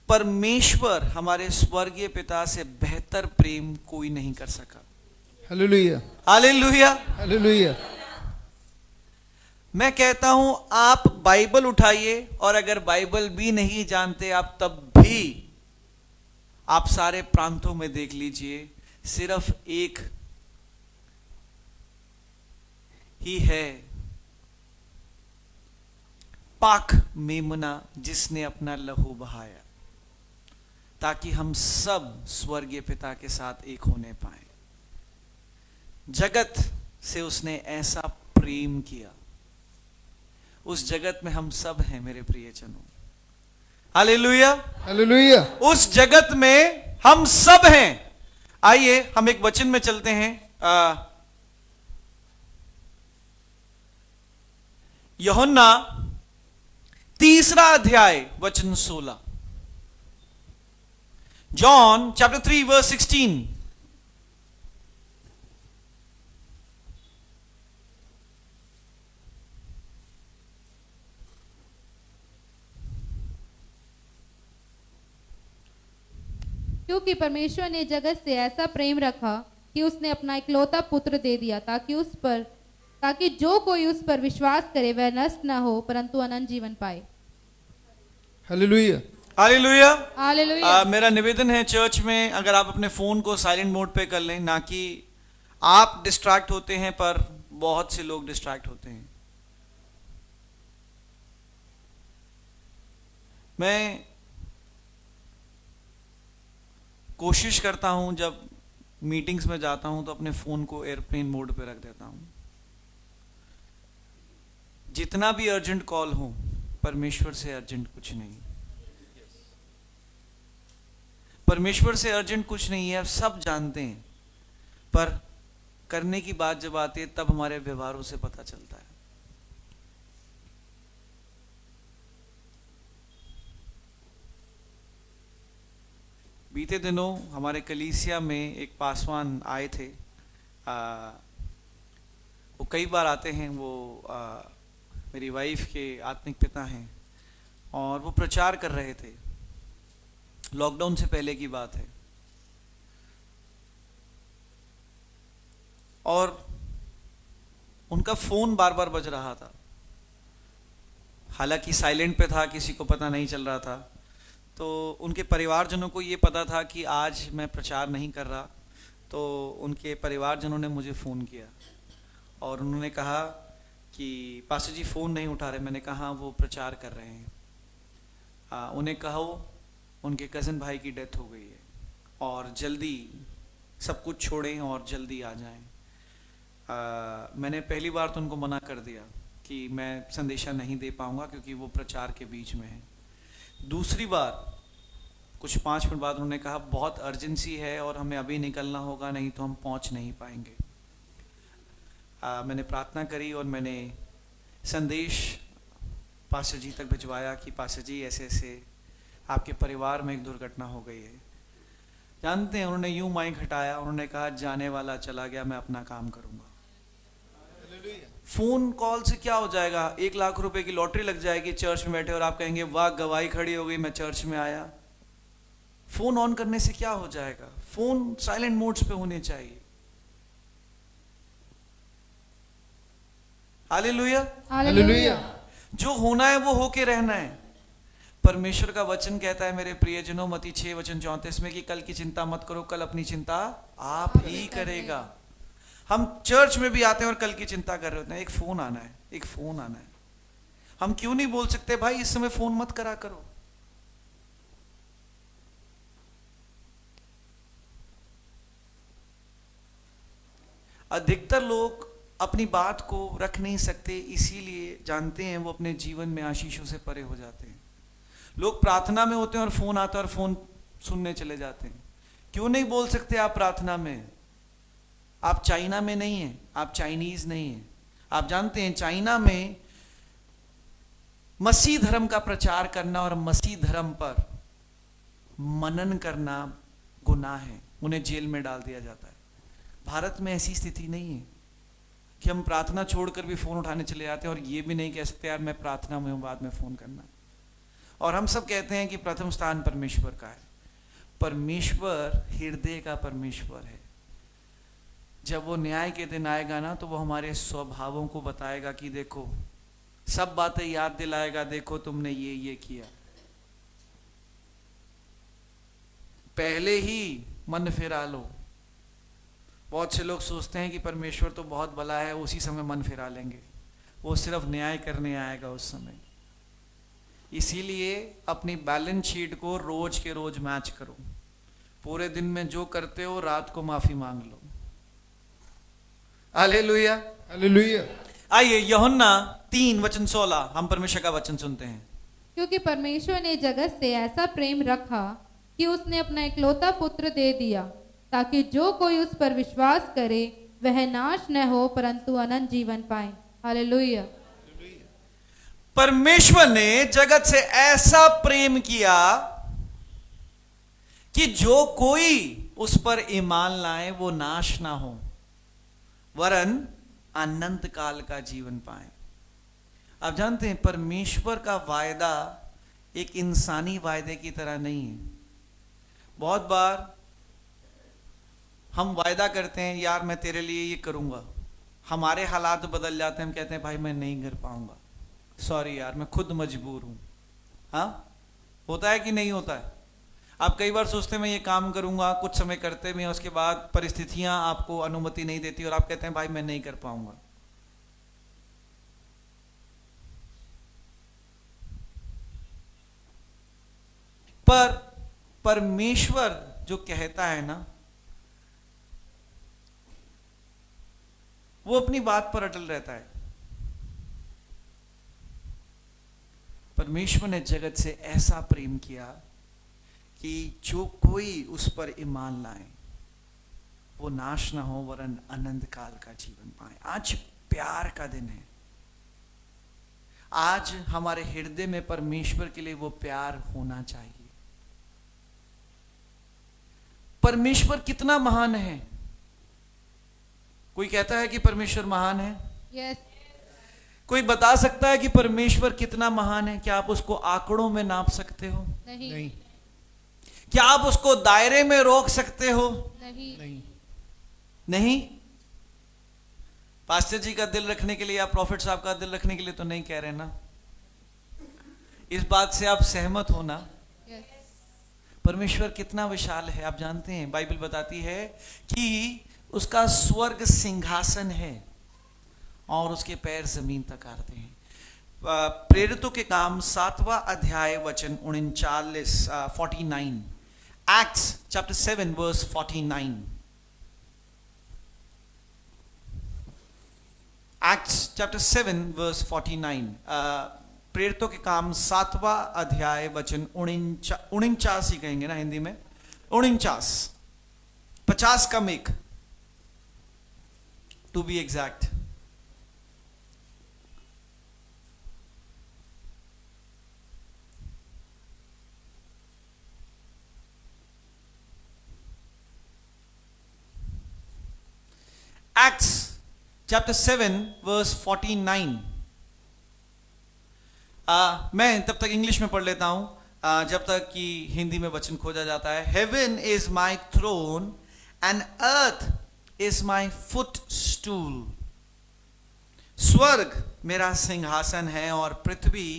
परमेश्वर हमारे स्वर्गीय पिता से बेहतर प्रेम कोई नहीं कर सका। हालेलुया। हालेलुया। हालेलुया। मैं कहता हूं आप बाइबल उठाइए, और अगर बाइबल भी नहीं जानते आप, तब भी आप सारे प्रांतों में देख लीजिए, सिर्फ एक ही है, पाक मेमना, जिसने अपना लहू बहाया ताकि हम सब स्वर्गीय पिता के साथ एक होने पाए। जगत से उसने ऐसा प्रेम किया, उस जगत में हम सब हैं मेरे प्रियजनों। हालेलुया। हालेलुया। उस जगत में हम सब हैं। आइए हम एक वचन में चलते हैं। यूहन्ना 3 अध्याय वचन 16। John chapter 3 verse 16। क्योंकि परमेश्वर ने जगत से ऐसा प्रेम रखा कि उसने अपना इकलौता पुत्र दे दिया ताकि जो कोई उस पर विश्वास करे वह नष्ट न हो परंतु अनंत जीवन पाए। हालेलुया। हालेलुया। हालेलुया। मेरा निवेदन है चर्च में, अगर आप अपने फोन को साइलेंट मोड पे कर लें, ना कि आप डिस्ट्रैक्ट होते हैं पर बहुत से लोग डिस्ट्रैक्ट होते हैं। मैं कोशिश करता हूं जब मीटिंग्स में जाता हूं तो अपने फोन को एयरप्लेन मोड पे रख देता हूं। जितना भी अर्जेंट कॉल हो, परमेश्वर से अर्जेंट कुछ नहीं। परमेश्वर से अर्जेंट कुछ नहीं है, आप सब जानते हैं, पर करने की बात जब आती है तब हमारे व्यवहारों से पता चलता है। बीते दिनों हमारे कलीसिया में एक पासवान आए थे। वो कई बार आते हैं। वो मेरी वाइफ के आत्मिक पिता हैं और वो प्रचार कर रहे थे। लॉकडाउन से पहले की बात है। और उनका फोन बार बार बज रहा था, हालांकि साइलेंट पे था, किसी को पता नहीं चल रहा था। तो उनके परिवारजनों को ये पता था कि आज मैं प्रचार नहीं कर रहा, तो उनके परिवारजनों ने मुझे फ़ोन किया और उन्होंने कहा कि पास्टर जी फ़ोन नहीं उठा रहे। मैंने कहा वो प्रचार कर रहे हैं। उन्हें कहो उनके कज़न भाई की डेथ हो गई है और जल्दी सब कुछ छोड़ें और जल्दी आ जाएं। मैंने पहली बार तो उनको मना कर दिया कि मैं संदेशा नहीं दे पाऊंगा क्योंकि वो प्रचार के बीच में है। दूसरी बार कुछ 5 मिनट बाद उन्होंने कहा बहुत अर्जेंसी है और हमें अभी निकलना होगा, नहीं तो हम पहुंच नहीं पाएंगे। मैंने प्रार्थना करी और मैंने संदेश पास्टर जी तक भिजवाया कि पास्टर जी ऐसे ऐसे आपके परिवार में एक दुर्घटना हो गई है। जानते हैं, उन्होंने यूं माइक हटाया, उन्होंने कहा जाने वाला चला गया, मैं अपना काम करूंगा। फोन कॉल से क्या हो जाएगा? 1 लाख रुपए की लॉटरी लग जाएगी चर्च में बैठे और आप कहेंगे वाह गवाही खड़ी हो गई, मैं चर्च में आया। फोन ऑन करने से क्या हो जाएगा? फोन साइलेंट मोड्स पे होने चाहिए। हालेलुया। हालेलुया। जो होना है वो होके रहना है। परमेश्वर का वचन कहता है मेरे प्रियजनों, मत्ती 6:34 में कि कल की चिंता मत करो, कल अपनी चिंता आप ही करेगा। हम चर्च में भी आते हैं और कल की चिंता कर रहे होते हैं, एक फोन आना है, एक फोन आना है। हम क्यों नहीं बोल सकते भाई इस समय फोन मत करा करो? अधिकतर लोग अपनी बात को रख नहीं सकते, इसीलिए जानते हैं वो अपने जीवन में आशीषों से परे हो जाते हैं। लोग प्रार्थना में होते हैं और फोन आता है और फोन सुनने चले जाते हैं। क्यों नहीं बोल सकते आप प्रार्थना में? आप चाइना में नहीं हैं, आप चाइनीज नहीं हैं। आप जानते हैं चाइना में मसीह धर्म का प्रचार करना और मसीह धर्म पर मनन करना गुनाह है, उन्हें जेल में डाल दिया जाता है। भारत में ऐसी स्थिति नहीं है कि हम प्रार्थना छोड़कर भी फोन उठाने चले जाते हैं और ये भी नहीं कह सकते यार मैं प्रार्थना में हूं, बाद में फोन करना। और हम सब कहते हैं कि प्रथम स्थान परमेश्वर का है। परमेश्वर हृदय का परमेश्वर है। जब वो न्याय के दिन आएगा ना, तो वो हमारे स्वभावों को बताएगा कि देखो, सब बातें याद दिलाएगा, देखो तुमने ये किया। पहले ही मन फिरा लो। बहुत से लोग सोचते हैं कि परमेश्वर तो बहुत भला है, उसी समय मन फिरा लेंगे। वो सिर्फ न्याय करने आएगा उस समय। इसीलिए अपनी बैलेंस शीट को रोज के रोज मैच करो। पूरे दिन में जो करते हो रात को माफी मांग लो। हालेलुया। हालेलुया। आइए यूहन्ना 3:16 हम परमेश्वर का वचन सुनते हैं। क्योंकि परमेश्वर ने जगत से ऐसा प्रेम रखा कि उसने अपना इकलौता पुत्र दे दिया ताकि जो कोई उस पर विश्वास करे वह नाश न हो परंतु अनंत जीवन पाए। हालेलुया। परमेश्वर ने जगत से ऐसा प्रेम किया कि जो कोई उस पर ईमान लाए वो नाश ना हो वरन अनंत काल का जीवन पाए। आप जानते हैं परमेश्वर का वायदा एक इंसानी वायदे की तरह नहीं है। बहुत बार हम वायदा करते हैं, यार मैं तेरे लिए ये करूंगा, हमारे हालात बदल जाते हैं, हम कहते हैं भाई मैं नहीं कर पाऊंगा, सॉरी यार मैं खुद मजबूर हूं। हाँ, होता है कि नहीं होता है? आप कई बार सोचते हैं मैं ये काम करूंगा, कुछ समय करते में उसके बाद परिस्थितियां आपको अनुमति नहीं देती और आप कहते हैं भाई मैं नहीं कर पाऊंगा। पर परमेश्वर जो कहता है ना, वो अपनी बात पर अटल रहता है। परमेश्वर ने जगत से ऐसा प्रेम किया कि जो कोई उस पर ईमान लाए वो नाश ना हो वरन अनंत काल का जीवन पाए। आज प्यार का दिन है। आज हमारे हृदय में परमेश्वर के लिए वो प्यार होना चाहिए। परमेश्वर कितना महान है। कोई कहता है कि परमेश्वर महान है? यस। कोई बता सकता है कि परमेश्वर कितना महान है? क्या आप उसको आंकड़ों में नाप सकते हो? नहीं। क्या आप उसको दायरे में रोक सकते हो? नहीं। नहीं। पास्टर जी का दिल रखने के लिए या प्रॉफिट साहब का दिल रखने के लिए तो नहीं कह रहे ना? इस बात से आप सहमत हो ना? परमेश्वर कितना विशाल है। आप जानते हैं बाइबल बताती है कि उसका स्वर्ग सिंहासन है और उसके पैर जमीन तक आते हैं। प्रेरितों के काम 7वां अध्याय वचन 39 49, Acts chapter 7 verse 49। Acts chapter 7 verse 49। प्रेरितों के काम 7वां अध्याय वचन 49 ही कहेंगे ना हिंदी में, 49, 50 कम एक to be exact. Acts chapter 7 verse 49। मैं तब तक इंग्लिश में पढ़ लेता हूं जब तक कि हिंदी में वचन खोजा जाता है। Heaven is my throne and earth is my footstool. स्वर्ग मेरा सिंहासन है और पृथ्वी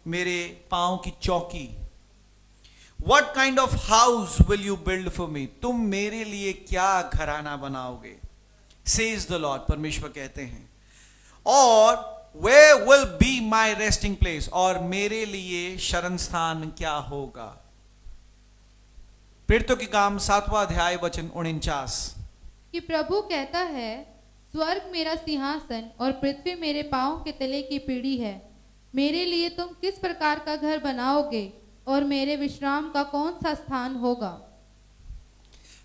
मेरे पांव की चौकी। What kind of house will you build for me? तुम मेरे लिए क्या घराना बनाओगे? Says the Lord, परमेश्वर कहते हैं। और where will be my resting place? और मेरे लिए शरण स्थान क्या होगा? प्रेरितों के काम 7वां अध्याय वचन 49। कि प्रभु कहता है, स्वर्ग मेरा सिंहासन और पृथ्वी मेरे पांव के तले की पीढ़ी है। मेरे लिए तुम किस प्रकार का घर बनाओगे और मेरे विश्राम का कौन सा स्थान होगा?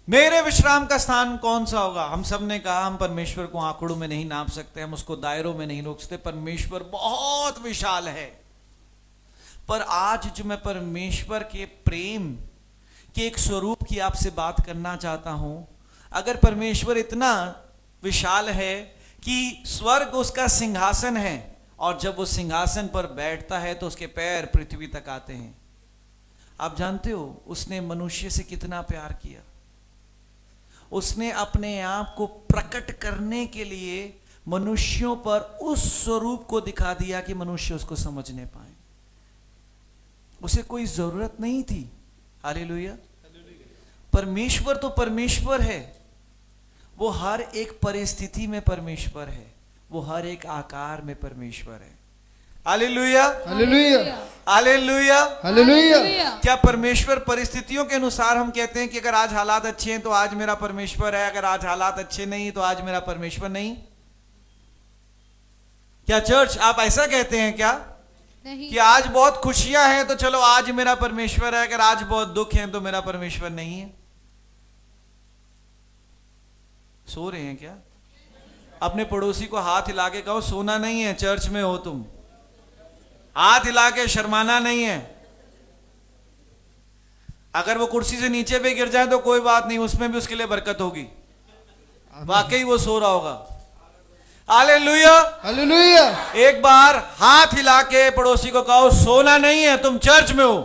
मेरे विश्राम का स्थान कौन सा होगा? हम सब ने कहा हम परमेश्वर को आंकड़ों में नहीं नाप सकते, हम उसको दायरों में नहीं रोक सकते। परमेश्वर बहुत विशाल है। पर आज जो मैं परमेश्वर के प्रेम के एक स्वरूप की आपसे बात करना चाहता हूं, अगर परमेश्वर इतना विशाल है कि स्वर्ग उसका सिंहासन है और जब वो सिंहासन पर बैठता है तो उसके पैर पृथ्वी तक आते हैं। आप जानते हो उसने मनुष्य से कितना प्यार किया। उसने अपने आप को प्रकट करने के लिए मनुष्यों पर उस स्वरूप को दिखा दिया कि मनुष्य उसको समझने पाए। उसे कोई जरूरत नहीं थी। हालेलुया। परमेश्वर तो परमेश्वर है। वो हर एक परिस्थिति में परमेश्वर है। वो हर एक आकार में परमेश्वर है। Hallelujah, hallelujah, hallelujah, hallelujah. क्या परमेश्वर परिस्थितियों के अनुसार हम कहते हैं कि अगर आज हालात अच्छे हैं तो आज मेरा परमेश्वर है, अगर आज हालात अच्छे नहीं तो आज मेरा परमेश्वर नहीं? क्या चर्च आप ऐसा कहते हैं क्या? नहीं। कि आज बहुत खुशियां हैं तो चलो आज मेरा परमेश्वर है, अगर आज बहुत दुख है तो मेरा परमेश्वर नहीं है? सो रहे हैं क्या? अपने पड़ोसी को हाथ हिला के कहो सोना नहीं है, चर्च में हो तुम। हाथ हिला के शर्माना नहीं है। अगर वो कुर्सी से नीचे भी गिर जाए तो कोई बात नहीं, उसमें भी उसके लिए बरकत होगी। वाकई वो सो रहा होगा। Hallelujah, hallelujah. एक बार हाथ हिला के पड़ोसी को कहो, सोना नहीं है, तुम चर्च में हो।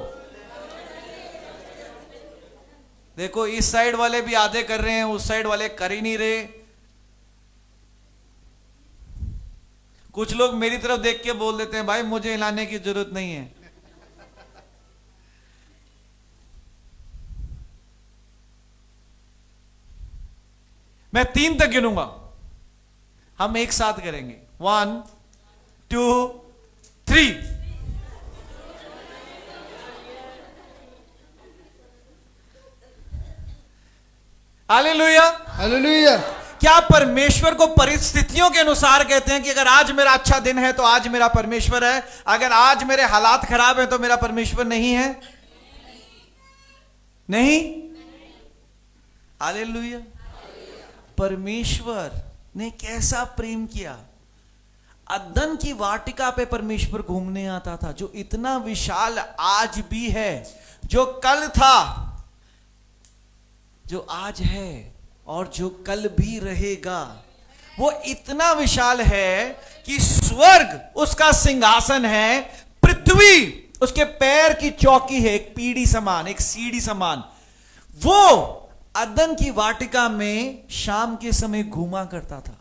देखो इस साइड वाले भी आधे कर रहे हैं, उस साइड वाले कर ही नहीं रहे। कुछ लोग मेरी तरफ देख के बोल देते हैं, भाई मुझे हिलाने की जरूरत नहीं है। मैं 3 तक गिनूंगा, हम एक साथ करेंगे। 1 2 3। हालेलुया। हालेलुया। क्या परमेश्वर को परिस्थितियों के अनुसार कहते हैं कि अगर आज मेरा अच्छा दिन है तो आज मेरा परमेश्वर है, अगर आज मेरे हालात खराब है तो मेरा परमेश्वर नहीं है? नहीं। हालेलुया। परमेश्वर ने कैसा प्रेम किया। अदन की वाटिका पे परमेश्वर घूमने आता था, जो इतना विशाल आज भी है, जो कल था, जो आज है और जो कल भी रहेगा। वो इतना विशाल है कि स्वर्ग उसका सिंहासन है, पृथ्वी उसके पैर की चौकी है, एक पीढ़ी समान, एक सीढ़ी समान। वो अदन की वाटिका में शाम के समय घूमा करता था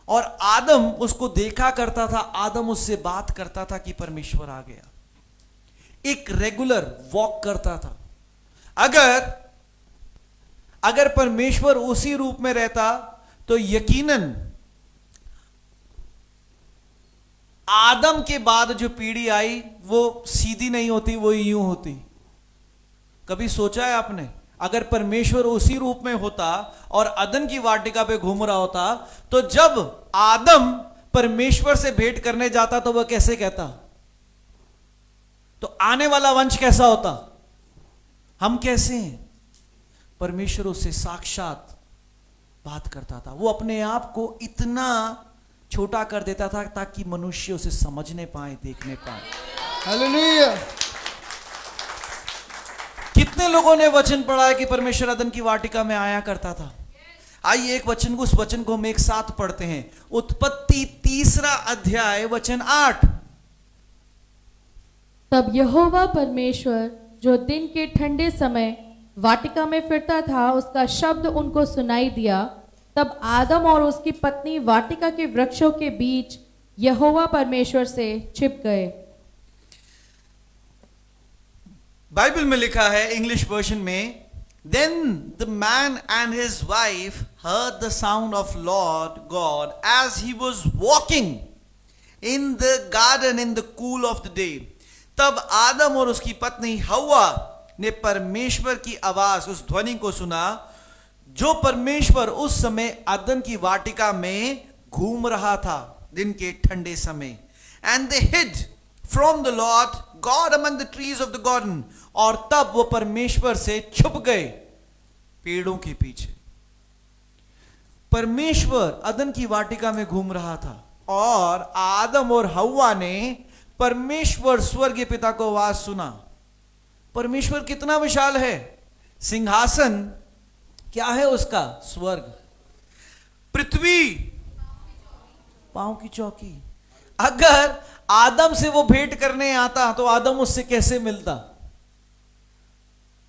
और आदम उसको देखा करता था। आदम उससे बात करता था कि परमेश्वर आ गया, एक रेगुलर वॉक करता था। अगर परमेश्वर उसी रूप में रहता तो यकीनन आदम के बाद जो पीढ़ी आई वो सीधी नहीं होती, वो यूं होती। कभी सोचा है आपने, अगर परमेश्वर उसी रूप में होता और अदन की वाटिका पे घूम रहा होता, तो जब आदम परमेश्वर से भेंट करने जाता तो वह कैसे कहता? तो आने वाला वंश कैसा होता? हम कैसे हैं? परमेश्वर उससे साक्षात बात करता था। वो अपने आप को इतना छोटा कर देता था ताकि मनुष्य उसे समझने पाए, देखने पाए। हालेलुया। कितने लोगों ने वचन पढ़ा है कि परमेश्वर अदन की वाटिका में आया करता था? आइए उस वचन को हम एक साथ पढ़ते हैं। उत्पत्ति 3 अध्याय वचन 8। तब यहोवा परमेश्वर जो दिन के ठंडे समय वाटिका में फिरता था, उसका शब्द उनको सुनाई दिया। तब आदम और उसकी पत्नी वाटिका के वृक्षों के बीच यहोवा परमेश्वर से छिप गए। बाइबल में लिखा है, इंग्लिश वर्जन में, Then the man and his wife heard the sound of Lord God as he was walking in the garden in the cool of the day. तब आदम और उसकी पत्नी हव्वा ने परमेश्वर की आवाज, उस ध्वनि को सुना जो परमेश्वर उस समय अदन की वाटिका में घूम रहा था दिन के ठंडे समय। And they hid from the Lord God among the trees of the garden. और तब वो परमेश्वर से छुप गए पेड़ों के पीछे। परमेश्वर अदन की वाटिका में घूम रहा था और आदम और हव्वा ने परमेश्वर स्वर्गीय पिता को आवाज सुना। परमेश्वर कितना विशाल है, सिंहासन क्या है उसका? स्वर्ग। पृथ्वी पांव की चौकी। अगर आदम से वो भेंट करने आता तो आदम उससे कैसे मिलता?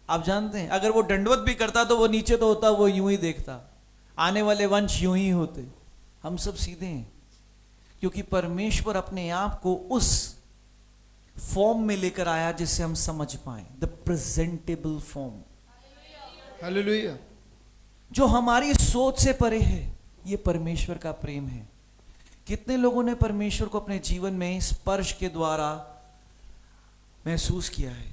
आप जानते हैं, अगर वो दंडवत भी करता तो वो नीचे तो होता, वो यूं ही देखता। आने वाले वंश यूं ही होते। हम सब सीधे हैं क्योंकि परमेश्वर अपने आप को उस फॉर्म में लेकर आया जिससे हम समझ पाए, द प्रेजेंटेबल फॉर्म, हालेलुया, जो हमारी सोच से परे है। ये परमेश्वर का प्रेम है। कितने लोगों ने परमेश्वर को अपने जीवन में स्पर्श के द्वारा महसूस किया है?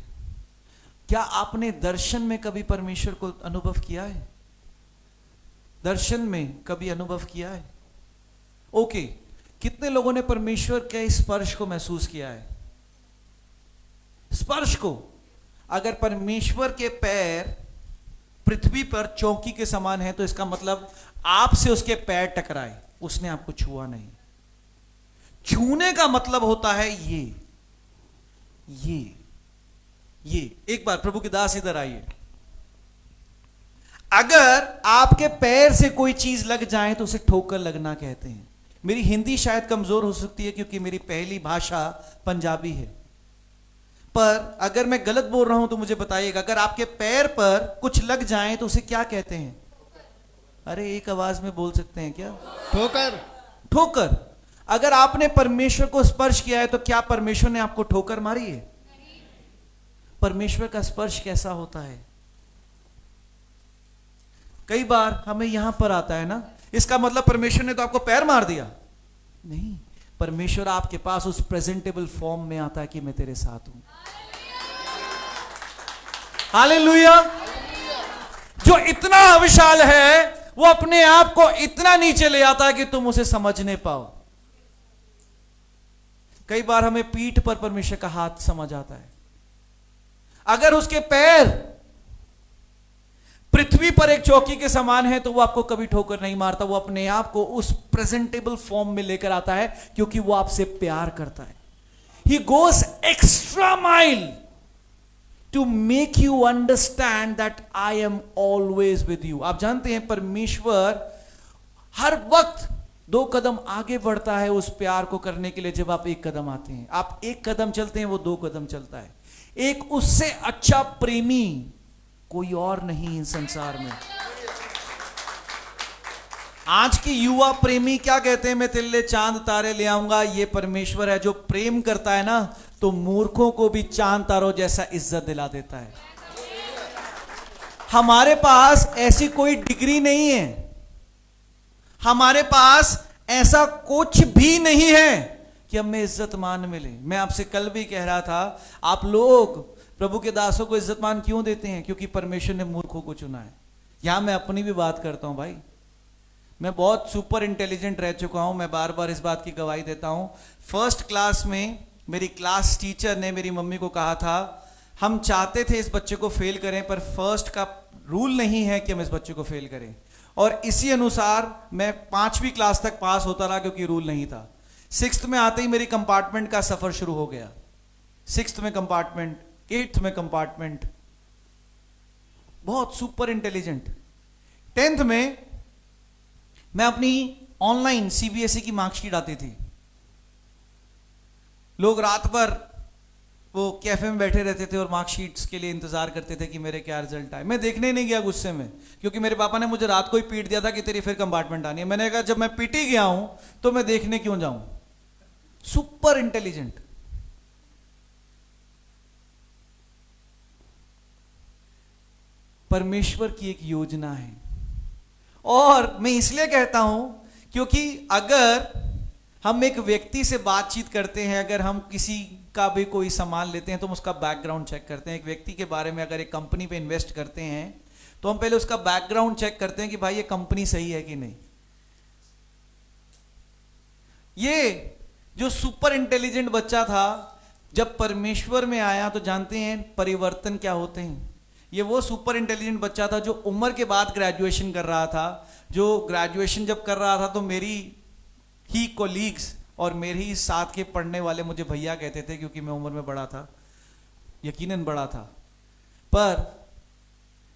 क्या आपने दर्शन में कभी परमेश्वर को अनुभव किया है? दर्शन में कभी अनुभव किया है? ओके, कितने लोगों ने परमेश्वर के स्पर्श को महसूस किया है? स्पर्श को। अगर परमेश्वर के पैर पृथ्वी पर चौकी के समान है तो इसका मतलब आपसे उसके पैर टकराए, उसने आपको छुआ नहीं। छूने का मतलब होता है ये ये एक बार प्रभु के दास इधर आइए। अगर आपके पैर से कोई चीज लग जाए तो उसे ठोकर लगना कहते हैं। मेरी हिंदी शायद कमजोर हो सकती है क्योंकि मेरी पहली भाषा पंजाबी है, पर अगर मैं गलत बोल रहा हूं तो मुझे बताइएगा। अगर आपके पैर पर कुछ लग जाए तो उसे क्या कहते हैं? अरे एक आवाज में बोल सकते हैं क्या? ठोकर। ठोकर। अगर आपने परमेश्वर को स्पर्श किया है तो क्या परमेश्वर ने आपको ठोकर मारी है? परमेश्वर का स्पर्श कैसा होता है? कई बार हमें यहां पर आता है ना, इसका मतलब परमेश्वर ने तो आपको पैर मार दिया। नहीं, परमेश्वर आपके पास उस प्रेजेंटेबल फॉर्म में आता है कि मैं तेरे साथ हूं। हालेलुया। जो इतना विशाल है वो अपने आप को इतना नीचे ले आता है कि तुम उसे समझ नहीं पाओ। कई बार हमें पीठ पर परमेश्वर का हाथ समझ आता है। अगर उसके पैर पृथ्वी पर एक चौकी के समान है तो वो आपको कभी ठोकर नहीं मारता। वो अपने आप को उस प्रेजेंटेबल फॉर्म में लेकर आता है क्योंकि वो आपसे प्यार करता है। He goes extra mile to make you understand that I am always with you. आप जानते हैं परमेश्वर हर वक्त 2 कदम आगे बढ़ता है उस प्यार को करने के लिए। जब आप 1 कदम आते हैं, आप 1 कदम चलते हैं, वो 2 कदम चलता है। एक उससे अच्छा प्रेमी कोई और नहीं इस संसार में। आज की युवा प्रेमी क्या कहते हैं? मैं तेरे लिए चांद तारे ले आऊंगा। ये परमेश्वर है जो प्रेम करता है ना, तो मूर्खों को भी चांद तारों जैसा इज्जत दिला देता है। हमारे पास ऐसी कोई डिग्री नहीं है, हमारे पास ऐसा कुछ भी नहीं है कि हमें इज्जत मान मिले। मैं आपसे कल भी कह रहा था, आप लोग प्रभु के दासों को इज्जत मान क्यों देते हैं? क्योंकि परमेश्वर ने मूर्खों को चुना है। यहां मैं अपनी भी बात करता हूं भाई, मैं बहुत सुपर इंटेलिजेंट रह चुका हूं। मैं बार बार इस बात की गवाही देता हूं। फर्स्ट क्लास में मेरी क्लास टीचर ने मेरी मम्मी को कहा था, हम चाहते थे इस बच्चे को फेल करें, पर फर्स्ट का रूल नहीं है कि हम इस बच्चे को फेल करें। और इसी अनुसार मैं 5वीं क्लास तक पास होता रहा क्योंकि रूल नहीं था। 6th में आते ही मेरी कंपार्टमेंट का सफर शुरू हो गया। 6th में कंपार्टमेंट, 8th में कंपार्टमेंट, बहुत सुपर इंटेलिजेंट। 10th में मैं अपनी ऑनलाइन सीबीएसई की मार्कशीट आती थी। लोग रात भर वो कैफे में बैठे रहते थे और मार्कशीट्स के लिए इंतजार करते थे कि मेरे क्या रिजल्ट आए। मैं देखने नहीं गया गुस्से में, क्योंकि मेरे पापा ने मुझे रात को ही पीट दिया था कि तेरी फिर कंपार्टमेंट आनी है। मैंने कहा जब मैं पीटी गया हूं तो मैं देखने क्यों जाऊं। Super intelligent. परमेश्वर की एक योजना है, और मैं इसलिए कहता हूं क्योंकि अगर हम एक व्यक्ति से बातचीत करते हैं, अगर हम किसी का भी कोई सामान लेते हैं तो हम उसका बैकग्राउंड चेक करते हैं। एक व्यक्ति के बारे में अगर एक कंपनी पे इन्वेस्ट करते हैं तो हम पहले उसका बैकग्राउंड चेक करते हैं कि भाई ये कंपनी सही है कि नहीं। ये जो सुपर इंटेलिजेंट बच्चा था जब परमेश्वर में आया तो जानते हैं परिवर्तन क्या होते हैं। ये वो सुपर इंटेलिजेंट बच्चा था जो उम्र के बाद ग्रेजुएशन कर रहा था। जो ग्रेजुएशन जब कर रहा था तो मेरी ही कोलीग्स और मेरे ही साथ के पढ़ने वाले मुझे भैया कहते थे, क्योंकि मैं उम्र में बड़ा था, यकीनन बड़ा था। पर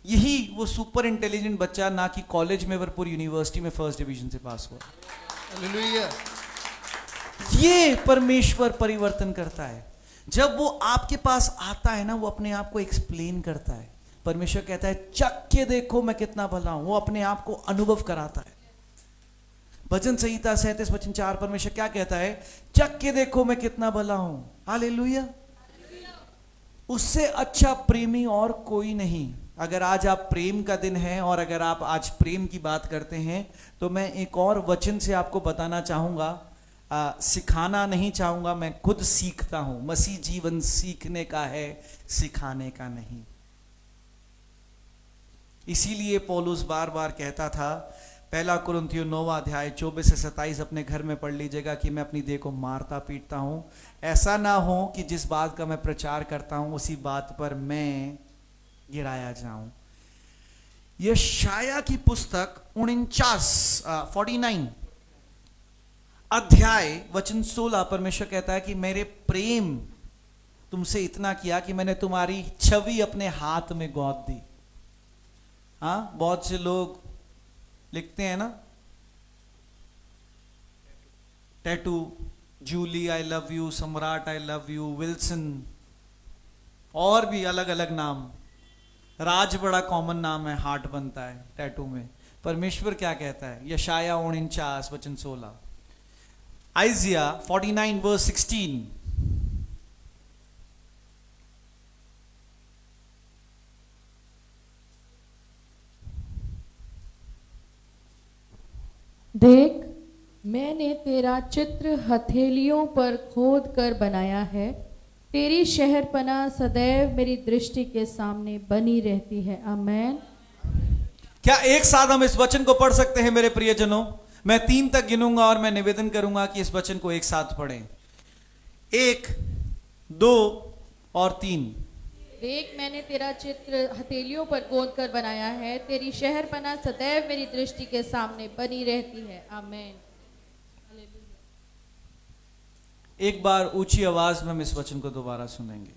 यही वो सुपर इंटेलिजेंट बच्चा ना कि कॉलेज में पर यूनिवर्सिटी में फर्स्ट डिवीजन से पास हुआ। हालेलुया। ये परमेश्वर परिवर्तन करता है। जब वो आपके पास आता है ना, वो अपने आप को एक्सप्लेन करता है। परमेश्वर कहता है चख के देखो मैं कितना भला हूं। वो अपने आप को अनुभव कराता है। भजन संहिता 37:4 परमेश्वर क्या कहता है? चख के देखो मैं कितना भला हूं। हालेलुया। उससे अच्छा प्रेमी और कोई नहीं। अगर आज आप प्रेम का दिन है और अगर आप आज प्रेम की बात करते हैं तो मैं एक और वचन से आपको बताना चाहूंगा। सिखाना नहीं चाहूंगा, मैं खुद सीखता हूं। मसीह जीवन सीखने का है, सिखाने का नहीं। इसीलिए पौलुस बार बार कहता था, 1 कुरिन्थियों 9वां अध्याय 24 से 27 अपने घर में पढ़ लीजिएगा कि मैं अपनी देह को मारता पीटता हूं। ऐसा ना हो कि जिस बात का मैं प्रचार करता हूं उसी बात पर मैं गिराया जाऊं। यशाया की पुस्तक 49 अध्याय वचन 16 परमेश्वर कहता है कि मेरे प्रेम तुमसे इतना किया कि मैंने तुम्हारी छवि अपने हाथ में गोद दी। हाँ, बहुत से लोग लिखते हैं ना tattoo, Julie I love you, Samrat I love you, Wilson, और भी अलग अलग नाम। राज बड़ा कॉमन नाम है, हार्ट बनता है टैटू में। परमेश्वर क्या कहता है? यशाया 49 वचन 16, आइजिया 49 वर्स 16। देख, मैंने तेरा चित्र हथेलियों पर खोद कर बनाया है, तेरी शहरपना सदैव मेरी दृष्टि के सामने बनी रहती है। आमेन। क्या एक साथ हम इस वचन को पढ़ सकते हैं मेरे प्रियजनों? मैं 3 तक गिनूंगा और मैं निवेदन करूंगा कि इस वचन को एक साथ पढ़ें। 1, 2 और 3। देख, मैंने तेरा चित्र हथेलियों पर गोद कर बनाया है, तेरी शहरपना सदैव मेरी दृष्टि के सामने बनी रहती है। आमेन। एक बार ऊंची आवाज में हम इस वचन को दोबारा सुनेंगे।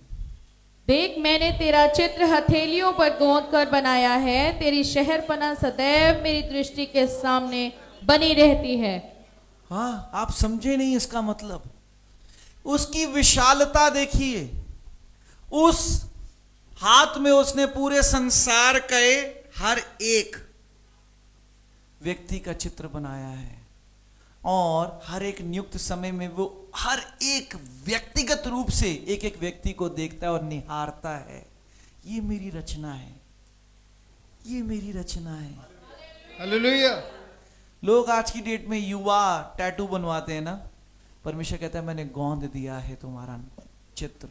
देख, मैंने तेरा चित्र हथेलियों पर गोद कर बनाया है, तेरी शहरपना सदैव मेरी दृष्टि के सामने बनी रहती है। हाँ, आप समझे नहीं इसका मतलब? उसकी विशालता देखिए। उस हाथ में उसने पूरे संसार के हर एक व्यक्ति का चित्र बनाया है, और हर एक नियुक्त समय में वो हर एक व्यक्तिगत रूप से एक एक व्यक्ति को देखता है और निहारता है। ये मेरी रचना है, ये मेरी रचना है। हालेलुया। लोग आज की डेट में युवा टैटू बनवाते हैं ना। परमेश्वर कहता है मैंने गोंद दिया है तुम्हारा चित्र,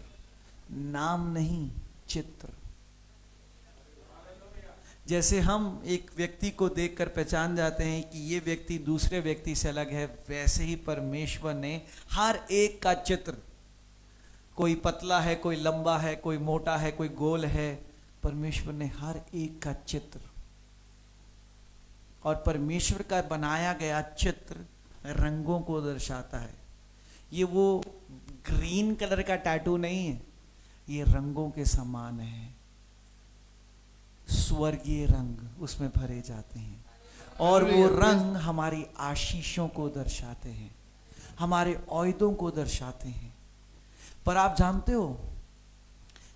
नाम नहीं, चित्र। जैसे हम एक व्यक्ति को देखकर पहचान जाते हैं कि ये व्यक्ति दूसरे व्यक्ति से अलग है, वैसे ही परमेश्वर ने हर एक का चित्र, कोई पतला है, कोई लंबा है, कोई मोटा है, कोई गोल है, परमेश्वर ने हर एक का चित्र, और परमेश्वर का बनाया गया चित्र रंगों को दर्शाता है। ये वो ग्रीन कलर का टैटू नहीं है, ये रंगों के समान है। स्वर्गीय रंग उसमें भरे जाते हैं, और वो रंग हमारी आशीषों को दर्शाते हैं, हमारे औहदों को दर्शाते हैं। पर आप जानते हो,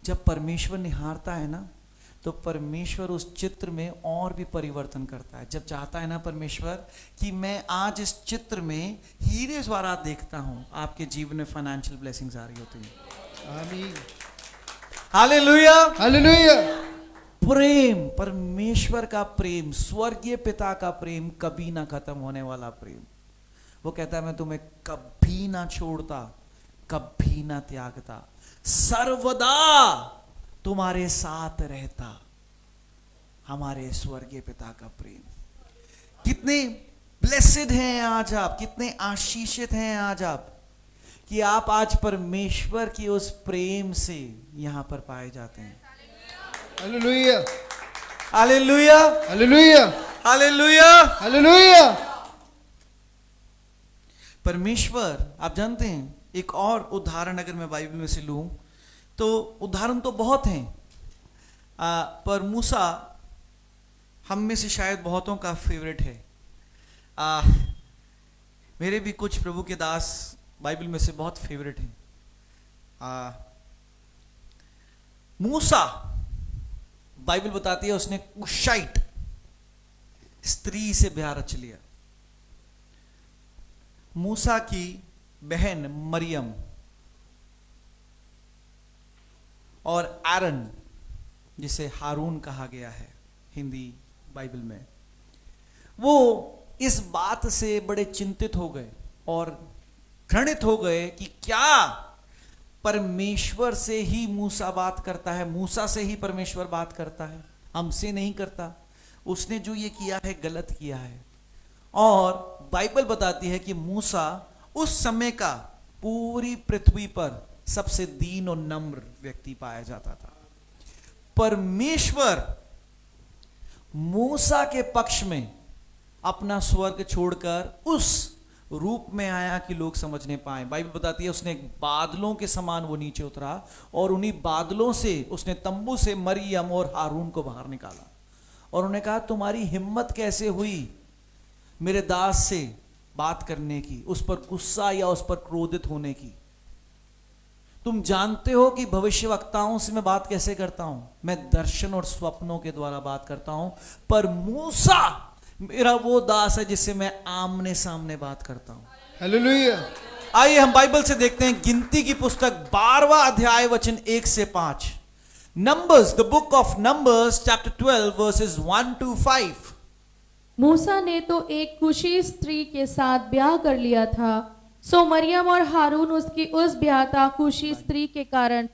जब परमेश्वर निहारता है ना, तो परमेश्वर उस चित्र में और भी परिवर्तन करता है। जब चाहता है ना परमेश्वर कि मैं आज इस चित्र में हीरे द्वारा देखता हूं, आपके जीवन में फाइनेंशियल ब्लेसिंग्स आ रही होती हैं। आमीन। Hallelujah, hallelujah. प्रेम, परमेश्वर का प्रेम, स्वर्गीय पिता का प्रेम, कभी ना खत्म होने वाला प्रेम। वो कहता है मैं तुम्हें कभी ना छोड़ता, कभी ना त्यागता, सर्वदा तुम्हारे साथ रहता। हमारे स्वर्गीय पिता का प्रेम। कितने ब्लेसिड हैं आज आप, कितने आशीषित हैं आज आप, कि आप आज परमेश्वर की उस प्रेम से यहां पर पाए जाते हैं। Hallelujah. Hallelujah, hallelujah. Hallelujah, hallelujah. परमेश्वर, आप जानते हैं, एक और उदाहरण अगर मैं बाइबल में से लूं तो उदाहरण तो बहुत हैं, पर मूसा हम में से शायद बहुतों का फेवरेट है। मेरे भी कुछ प्रभु के दास बाइबल में से बहुत फेवरेट हैं। मूसा, बाइबल बताती है उसने कुशाइट स्त्री से ब्याह रच लिया। मूसा की बहन मरियम और आरन, जिसे हारून कहा गया है हिंदी बाइबल में, वो इस बात से बड़े चिंतित हो गए और घृणित हो गए कि क्या परमेश्वर से ही मूसा बात करता है, मूसा से ही परमेश्वर बात करता है, हमसे नहीं करता। उसने जो ये किया है गलत किया है। और बाइबल बताती है कि मूसा उस समय का पूरी पृथ्वी पर सबसे दीन और नम्र व्यक्ति पाया जाता था। परमेश्वर मूसा के पक्ष में अपना स्वर्ग छोड़कर उस रूप में आया कि लोग समझ नहीं पाए। बाइबल बताती है उसने बादलों के समान वो नीचे उतरा और उन्हीं बादलों से उसने तंबू से मरियम और हारून को बाहर निकाला और उन्होंने कहा तुम्हारी हिम्मत कैसे हुई मेरे दास से बात करने की, उस पर गुस्सा या उस पर क्रोधित होने की। तुम जानते हो कि भविष्यवक्ताओं से मैं बात कैसे करता हूं, मैं दर्शन और स्वप्नों के द्वारा बात करता हूं, पर मूसा मेरा वो दास है जिससे मैं आमने सामने बात करता हूं। हालेलुया। आइए हम बाइबल से देखते हैं गिनती की पुस्तक 12वां अध्याय वचन 1 से 5। Numbers, the book of numbers chapter 12 versus 1 to 5। मूसा ने तो एक कुशी स्त्री के साथ ब्याह कर लिया था, सो मरियम और हारून उसकी उस ब्याहता कुशी स्त्री के कारण